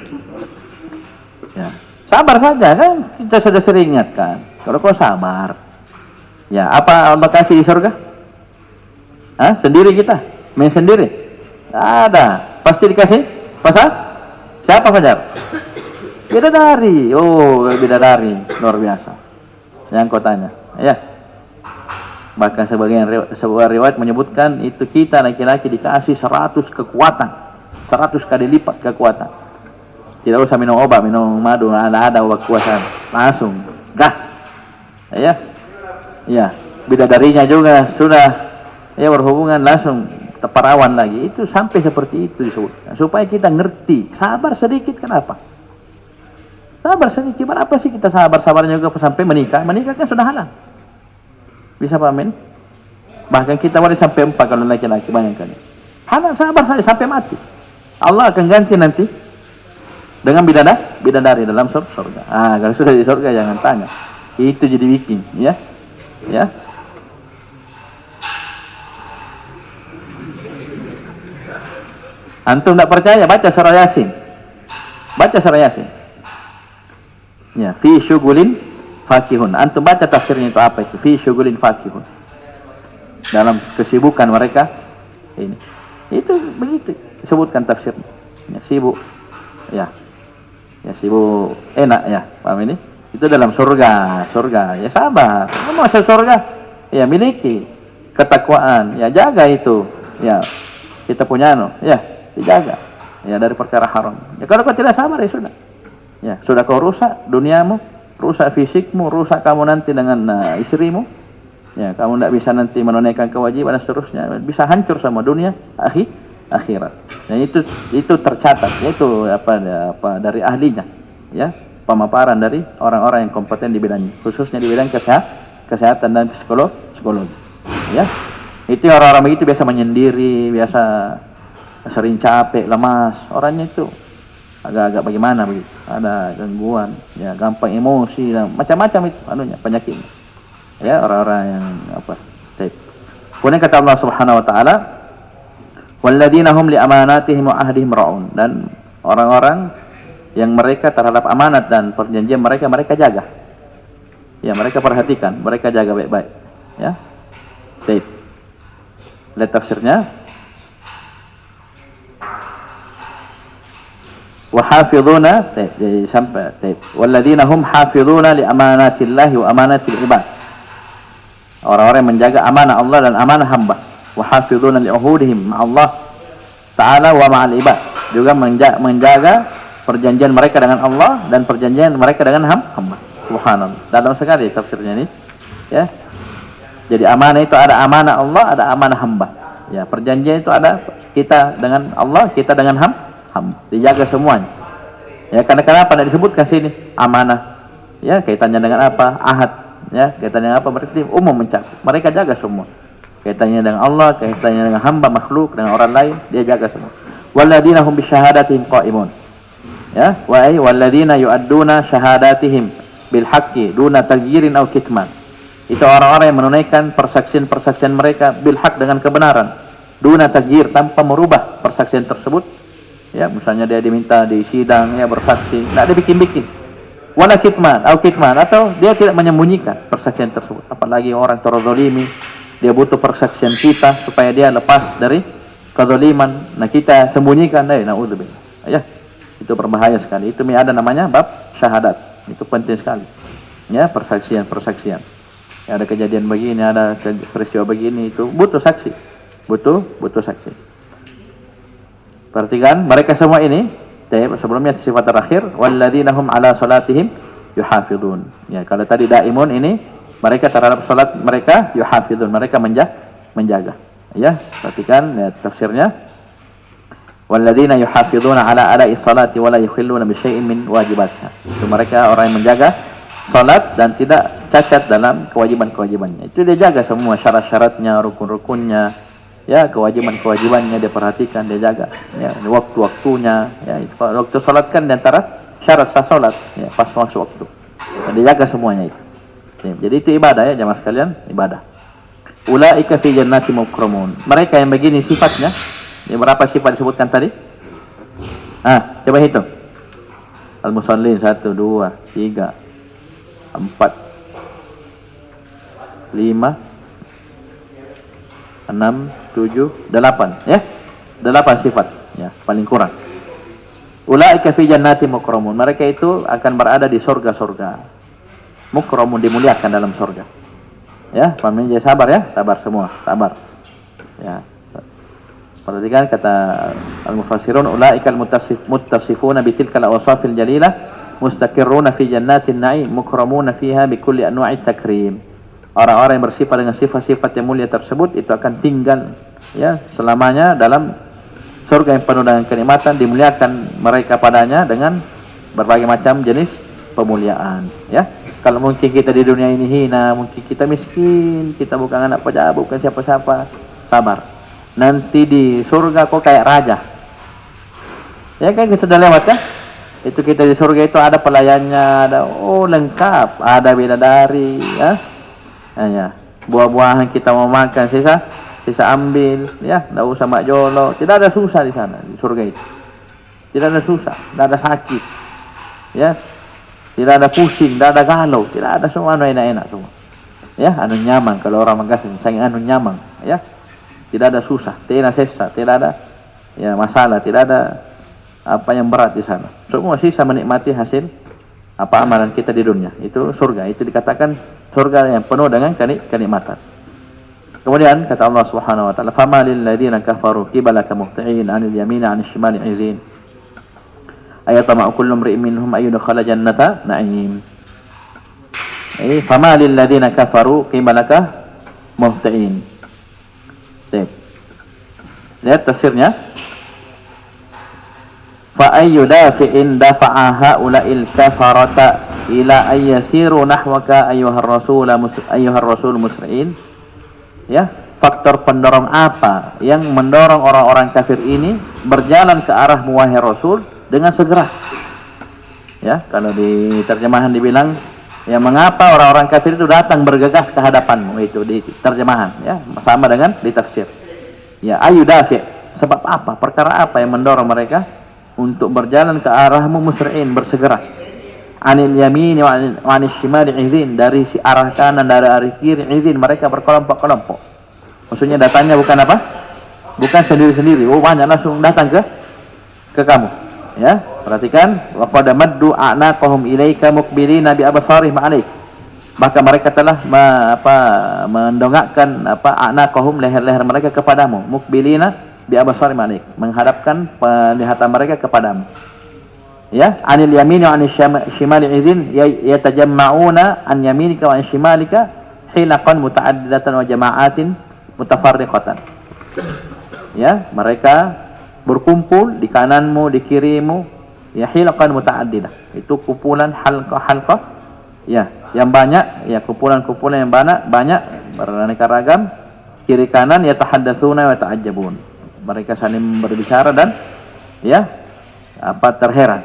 Ya. Sabar saja kan, kita sudah sering ingatkan. Kalau kau sabar, ya apa Allah kasih di surga? Sendiri kita, main sendiri. Ada, pasti dikasih. Pasal? Siapa Fajar? Bidadari. Oh, bidadari luar biasa. Yang kau tanya, ya. Bahkan sebuah riwayat menyebutkan itu kita laki-laki dikasih 100 kekuatan, 100 kali lipat kekuatan. Tidak usah minum obat, minum madu, ada obat kuasa, langsung gas. Ya, ya. Bidadarinya juga sudah ya berhubungan langsung perawan lagi. Itu sampai seperti itu disebutkan supaya kita ngerti. Sabar sedikit. Kenapa? Sabar sedikit. Berapa sih kita sabar-sabarnya juga sampai menikah? Menikah kan sudah halal. Bisa pahamin? Bahkan kita boleh sampai 4 kalau laki-laki, banyak kali. Halal, sabar saja sampai mati. Allah akan ganti nanti dengan bidadari dalam surga. Kalau sudah di surga jangan tanya. Itu jadi bikin, ya. Ya. Antum tidak percaya, baca surah Yasin. Baca surah Yasin. Ya, fi syugulin fakihun. Antum baca tafsirnya itu apa itu? Fi syugulin fakihun. Dalam kesibukan mereka ini. Itu begitu disebutkan tafsirnya. Ya, sibuk. Ya. Ya, sibuk enak ya. Paham ini? Itu dalam surga. Ya sabar. Kamu masuk surga, ya miliki ketakwaan. Ya jaga itu. Ya. Kita punya ya. Dijaga ya dari perkara haram. Ya kalau kau tidak sabar ya sudah. Ya, sudah kau rusak duniamu, rusak fisikmu, rusak kamu nanti dengan istrimu. Ya, kamu tidak bisa nanti menunaikan kewajiban dan seterusnya. Bisa hancur sama dunia, akhirat. Dan itu tercatat, yaitu apa dari ahlinya. Ya, pemaparan dari orang-orang yang kompeten di bidangnya, khususnya di bidang kesehatan dan psikologi. Ya. Itu orang-orang begitu biasa menyendiri, biasa sering capek, lemas, orangnya itu agak-agak bagaimana begitu, ada gangguan, ya gampang emosi dan macam-macam itu penyakitnya. Ya, orang-orang yang apa? Kemudian kata Allah Subhanahu wa taala, walladzina hum li amanatihim wa ahdihim ra'un, dan orang-orang yang mereka terhadap amanat dan perjanjian mereka jaga. Ya, mereka perhatikan, mereka jaga baik-baik. Ya. Baik. Lihat tafsirnya. wa hafizuna, jadi sampai walladzina hum hafizuna li amanatillahi wa amanatil ibad. Orang-orang yang menjaga amanah Allah dan amanah hamba. Wa hafizuna li uhudihim ma Allah Ta'ala wa ma'al ibad. Juga menjaga perjanjian mereka dengan Allah dan perjanjian mereka dengan hamba. Subhanallah. Dalam sekali tafsirnya ini. Ya. Jadi amanah itu ada amanah Allah, ada amanah hamba. Ya, perjanjian itu ada kita dengan Allah, kita dengan hamba. Dijaga semuanya. Ya, karena kenapa tidak disebutkan sini amanah? Ya, kaitannya dengan apa? Ahad. Ya, kaitannya apa? Berarti umum mencakup. Mereka jaga semua. Kaitannya dengan Allah, kaitannya dengan hamba makhluk, dengan orang lain, dia jaga semua. Walladzina hum bisyahadatihim qa'imun. Ya, walladzina yu'adduna syahadatihim bil haqqi duna taghyirin aw kitman. Itu orang-orang yang menunaikan persaksian mereka bil haq dengan kebenaran. Duna taghyir, tanpa merubah persaksian tersebut. Ya, misalnya dia diminta di sidang ya bersaksi, tidak dia bikin-bikin. Wala kitman atau dia tidak menyembunyikan persaksian tersebut. Apalagi orang terzalimi, dia butuh persaksian kita supaya dia lepas dari kezaliman. Nah, kita sembunyikan, naudzubillah. Ya, itu berbahaya sekali. Itu ada namanya bab syahadat. Itu penting sekali. Ya, persaksian. Ya, ada kejadian begini, ada peristiwa begini, itu butuh saksi. Butuh saksi. Perhatikan, mereka semua ini, sebelumnya sifat terakhir, walladzina hum ala salatihim yuhafizun. Ya, kalau tadi daimun ini, mereka terhadap salat mereka yuhafizun, mereka menjaga. Ya, perhatikan ya, tafsirnya. Walladzina yuhafizuna ala ada'i salati wa la yukhilluna bi syai'in min wajibatha. Itu mereka orang yang menjaga salat dan tidak cacat dalam kewajiban-kewajibannya. Itu dia jaga semua syarat-syaratnya, rukun-rukunnya. Ya, kewajiban-kewajibannya dia perhatikan, dia jaga. Ya, waktu-waktunya. Ya, waktu salat kan di antara syarat sah salat. Ya, pas waktu. Dan dia jaga semuanya itu. Ya, jadi itu ibadah ya, jamaah sekalian, ibadah. Ulaika fi jannati mukramun. Mereka yang begini sifatnya. Ya, berapa sifat disebutkan tadi? Coba hitung. Al-musallin 1, 2, 3, 4, 5, 6, 7, 8 ya. 8 sifat ya, paling kurang. Ulaika fi jannati mukramun. Mereka itu akan berada di surga-surga. Mukramun, dimuliakan dalam surga. Ya, pamannya sabar ya, sabar semua, sabar. Ya. Perhatikan kata al-mufassirun, ulaikal muttasifuna bitilkal awsafil jalilah mustaqirruna fi jannatin na'im mukramuna fiha bikulli anwa'it takrim. Orang-orang yang bersifat dengan sifat-sifat yang mulia tersebut itu akan tinggal ya selamanya dalam surga yang penuh dengan kenikmatan, dimuliakan mereka padanya dengan berbagai macam jenis pemuliaan ya. Kalau mungkin kita di dunia ini hina, mungkin kita miskin, kita bukan anak pejabat, bukan siapa-siapa, sabar. Nanti di surga kok kayak raja. Ya kan, kita sudah lewat ya. Itu kita di surga itu ada pelayannya, ada lengkap, ada bidadari ya. Ya, buah-buahan kita mau makan sisa ambil ya, enggak usah mak jolo, tidak ada susah di sana di surga itu. Tidak ada susah, tidak ada sakit. Ya. Tidak ada pusing, tidak ada galau, tidak ada, semua enak-enak semua. Ya, anu nyaman kalau orang Makassar, saya anu nyaman ya. Tidak ada susah, tidak ada sesa, tidak ada ya masalah, tidak ada apa yang berat di sana. Semua sisa menikmati hasil apa amalan kita di dunia. Itu surga, itu dikatakan surga yang penuh dengan kenikmatan. Kemudian kata Allah Subhanahu wa taala, "Fama lil ladzina kafaru qibalaka muhti'in 'anil yamini 'anil shimali 'izin." Ayatama kullu imri'in minhum ayyudkhala jannata na'im. Fama lil ladzina kafaru qibalaka muhti'in. Lihat tafsirnya. Fa ayyu dafi'in dafa'a ha'ula'il kafarata ila ayyasiru nahwaka ayyuhar rasul musri'in. Ya, faktor pendorong apa yang mendorong orang-orang kafir ini berjalan ke arahmu wahai Rasul dengan segera? Ya, kalau di terjemahan dibilang ya, mengapa orang-orang kafir itu datang bergegas ke hadapanmu, itu di terjemahan ya, sama dengan di tafsir. Ya, ayu dafi', sebab apa? Perkara apa yang mendorong mereka untuk berjalan ke arahmu musri'in, bersegera? Anil yamin wa anil shimali izin, dari si arah kanan, dari arah kiri izin, mereka berkelompok-kelompok. Maksudnya datangnya bukan apa? Bukan sendiri-sendiri. Banyak langsung datang ke kamu. Ya, Perhatikan, wa qad maddu a'naqahum ilaika muqbilina bi absarihim 'alaik. Maka mereka telah mendongakkan a'naqahum, leher-leher mereka kepadamu, muqbilina bi absarihim 'alaik, menghadapkan penglihatan mereka kepadamu. Ya, 'anil yamini wa 'anil shimali izin yatajamma'una an yaminika wa an shimalika hilaqan muta'addidatan wa jama'atin mutafarriqatan. Ya, mereka berkumpul di kananmu, di kirimu, ya, hilaqan muta'addidah. Itu kumpulan halqah-halqah, ya, yang banyak, ya, kumpulan-kumpulan yang banyak beraneka ragam, kiri kanan, yatahaddatsuna wa ta'ajjabun. Mereka saling berbicara dan, ya, terheran,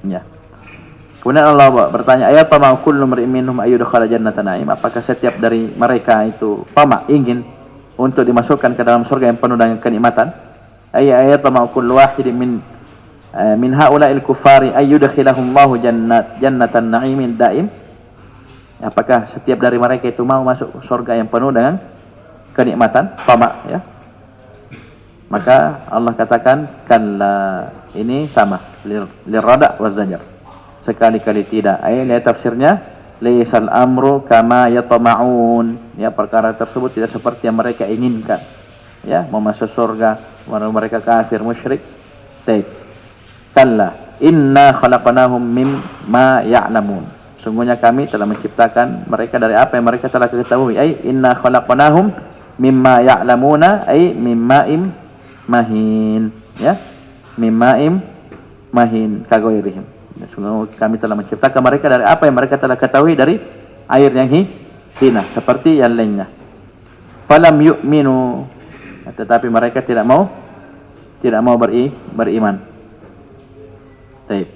ya. Kemudian Allah bertanya, ayat tama'u kullu mar'in minhum ayyudkhala jannata na'im. Apakah setiap dari mereka itu ingin untuk dimasukkan ke dalam surga yang penuh dengan kenikmatan? Ayat tama'u kullu wahidin min haula'il kuffari ayyudkhilahumullahu jannatan na'imin daim. Apakah setiap dari mereka itu mau masuk surga yang penuh dengan kenikmatan? Ya. Maka Allah katakan, kalla, ini sama, lirrada wa zajar, sekali-kali tidak. Ayat tafsirnya, laisal amru kama yatama'un, ya, perkara tersebut tidak seperti yang mereka inginkan, ya, mau masuk surga, mereka kafir musyrik. Kalla inna khalaqnahum mimma ya'lamun. Sungguhnya kami telah menciptakan mereka dari apa yang mereka telah ketahui. Ai inna khalaqnahum mimma ya'lamuna, ai mimma'im mahin, ya, mimma'im mahin kagoirihim. Sungguh kami telah menciptakan mereka dari apa yang mereka telah ketahui dari air yang hina, seperti yang lainnya. Falam yu'minu, tetapi mereka tidak mau beriman. Baik.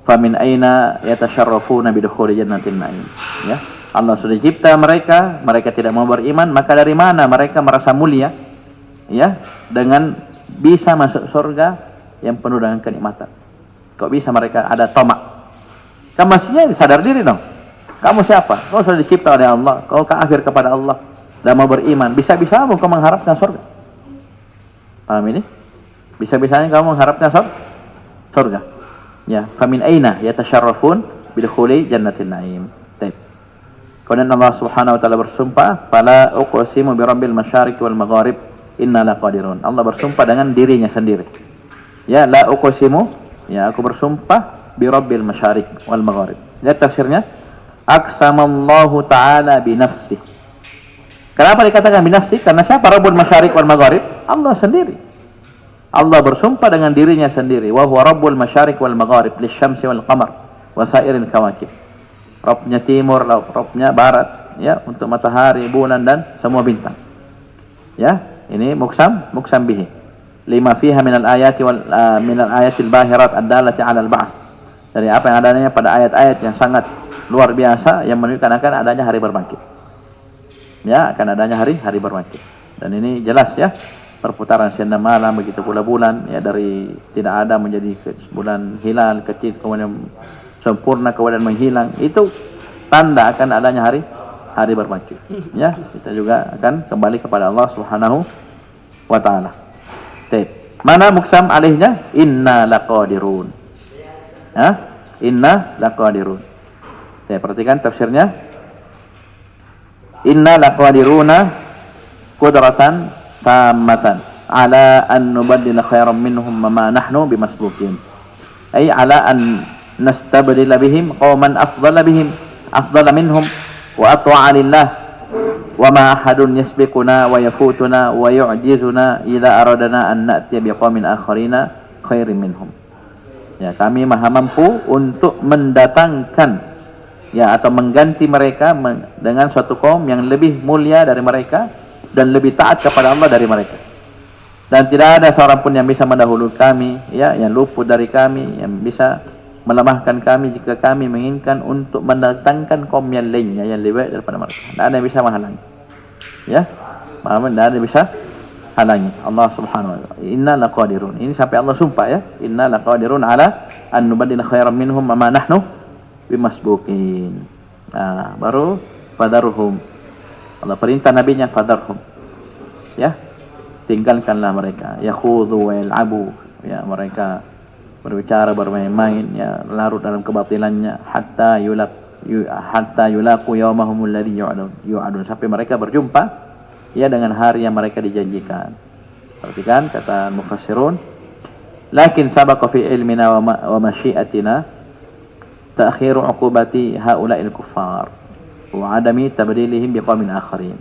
Famin aina yatasharrafuna bidukhuli jannatin na'im. Ya. Allah sudah cipta mereka tidak mau beriman, maka dari mana mereka merasa mulia, ya, dengan bisa masuk surga yang penuh dengan kenikmatan? Kok bisa mereka ada tamak? Kamu mestinya sadar diri dong. Kamu siapa? Kau sudah dicipta oleh Allah, kau kafir kepada Allah dan mau beriman. Bisa-bisamu kau mengharapkan surga. Paham ini? Bisa-bisanya kamu mengharapkan surga. Ya, famin aina yatasharrafun bidukhuli jannatin na'im. Baik. Kemudian Allah Subhanahu wa taala bersumpah, fala uqsimu birabbil masyariqi wal magharib inna laqadirun. Allah bersumpah dengan dirinya sendiri. Ya, la uqsimu, ya, aku bersumpah birabbil masyariq wal magharib. Lihat tafsirnya, aqsamallahu ta'ala bi nafsihi. Kenapa dikatakan bi nafsihi? Karena siapa rabbul masyariq wal magharib? Allah sendiri. Allah bersumpah dengan dirinya sendiri. Wa huwa rabbul masyariq wal magharib lisyamsi wal qamar wa sairil kawakib. Rabbnya timur, Rabbnya barat, ya, untuk matahari, bulan dan semua bintang. Ya, ini muqsam bihi. Lima fiha minal ayati minal ayatil bahirat ad-dalati 'alal ba'ts. Dari apa yang adanya pada ayat-ayat yang sangat luar biasa yang menunjukkan akan adanya hari berbangkit. Ya, akan adanya hari berbangkit. Dan ini jelas, ya, perputaran siang dan malam, begitu pula bulan, ya, dari tidak ada menjadi bulan hilal kecil, kemudian sempurna, kemudian menghilang. Itu tanda akan adanya hari berbangkit. Ya, kita juga akan kembali kepada Allah Subhanahu wa taala. Mana muqsam alaihnya? Inna laqadirun. Inna laqadirun. Perhatikan tafsirnya. Inna laqadiruna qudratan tammatan ala an nubaddila khairan minhum ma nahnu bimasbuqin. Ay ala an nastabdila bihim qauman afdala minhum wa atwa'a lillah wa ma ahadun yasbiquna wa yafutuna wa yu'jizuna idza aradana an na'tiya biqaumin akharina khairin minhum. Ya, kami maha mampu untuk mendatangkan, ya, atau mengganti mereka dengan suatu kaum yang lebih mulia dari mereka dan lebih taat kepada Allah dari mereka. Dan tidak ada seorang pun yang bisa mendahului kami, ya, yang luput dari kami, yang bisa melemahkan kami jika kami menginginkan untuk mendatangkan kaum yang lainnya yang lebih baik daripada mereka. Tidak ada yang bisa menghalangi. Ya, tidak ada yang bisa halangi Allah Subhanahu wa taala. Inna laqadirun. Ini sampai Allah sumpah, ya. Inna laqadirun ala an nubaddila khairan minhum ma nahnu bimasbuqin. Nah, baru fadaruhum. Allah perintah nabinya fadarhum. Ya, tinggalkanlah mereka. Yakhudhu wa yal'abu. Ya, mereka berbicara, bermain-main, ya, larut dalam kebatilannya, hatta yulaqu yawmahumul ladzi yu'adun, sampai mereka berjumpa ya dengan hari yang mereka dijanjikan. Perhatikan kata mufassirun, lakin sabaqa fi ilmina wa masyiatina ta'khiru 'uqubati haula'il kuffar wa 'adami tabdilihim biqaumin akharin.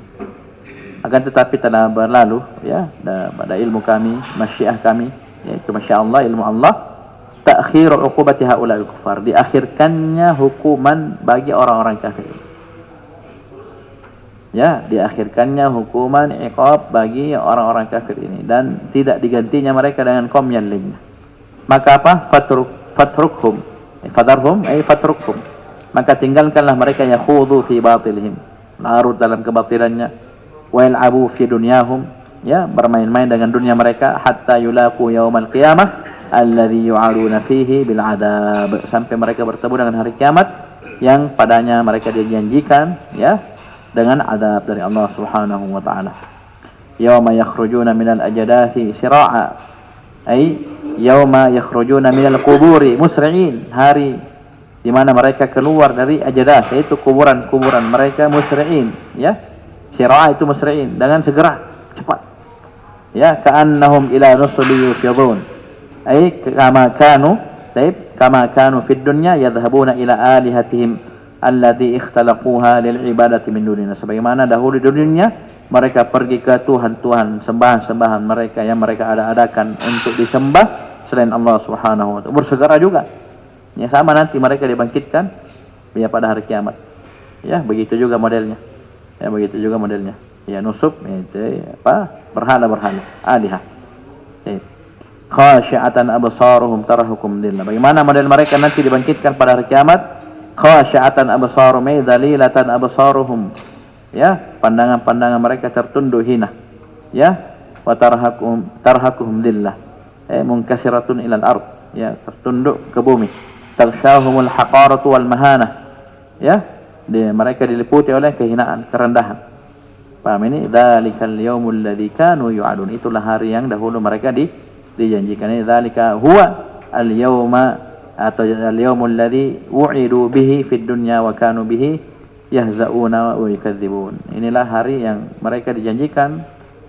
Akan tetapi telah berlalu ya pada ilmu kami, masyiah kami, yaitu masya Allah, ilmu Allah, ta'khiru 'uqubati haula'il kuffar, diakhirkannya hukuman bagi orang-orang kafir. Ya, diakhirkannya hukuman iqab bagi orang-orang kafir ini dan tidak digantinya mereka dengan kaum yang lainnya. Maka apa? Fatrukhum. Fadarhum ay fatrukhum. Maka tinggalkanlah mereka yakhudu fi batilihim, larut dalam kebatilannya, wa yal'abu fi dunyahum, ya, bermain-main dengan dunia mereka, hatta yulaqu yaumal qiyamah alladzi yu'aduna fihi bil adab, sampai mereka bertemu dengan hari kiamat yang padanya mereka dijanjikan ya dengan adab dari Allah Subhanahu wa taala. Yauma yakhrujuna minal ajdati sira'a, ay yauma yakhrujuna minal quburi musri'in, hari di mana mereka keluar dari ajdah, yaitu kuburan-kuburan mereka, musri'in ya. Sira'a itu musri'in, dengan segera, cepat. Ya, ka'annahum ila nusbi yufidun. Ay kama kanu fid dunya yadhhabuna ila alihatihim allati ikhtalaquha lil ibadati min dunina. Sebagaimana dahulu di dunia mereka pergi ke tuhan-tuhan, sembahan-sembahan mereka yang mereka ada-adakan untuk disembah selain Allah Subhanahu wa taala. Bersegera juga. Ya, sama nanti mereka dibangkitkan ya pada hari kiamat. Ya, begitu juga modelnya. Ya, begitu juga modelnya. Ya, nusub itu apa? Berhala-berhala, alihah. Khasyi'atan absaruhum tarahukum dhillah. Bagaimana model mereka nanti dibangkitkan pada hari kiamat? Khasyi'atan absaruhum dzalilatan absaruhum, ya, pandangan-pandangan mereka tertunduk hina, ya, wa tarhaquhum dhillah, munkasiratun ilal ard, ya, tertunduk ke bumi, tarsyahumul haqaratu wal mahanah, ya, mereka diliputi oleh kehinaan, kerendahan. Paham ini? Dzalikal yaumul ladzi kanu yu'adun, itulah hari yang dahulu mereka dijanjikan. Ini dzalika huwa al yauma atau al-yaumul ladzi wu'idu bihi fid dunya wa kanu bihi yahza'una wa yukadzibun. Inilah hari yang mereka dijanjikan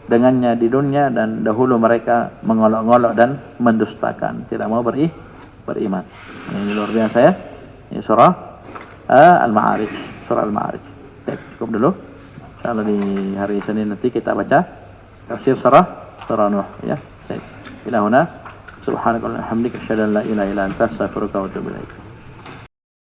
dengannya di dunia dan dahulu mereka mengolok-olok dan mendustakan, tidak mau beriman. Ini luar biasa ya. Ini surah Al-Ma'arij, surah Al-Ma'arij. Cukup dulu. Insyaallah di hari Senin nanti kita baca tafsir surah Nuh ya. Baik. Ila huna subhanakallahumma hamdika asyhadu an la ilaha illa anta astaghfiruka wa atubu ilaik.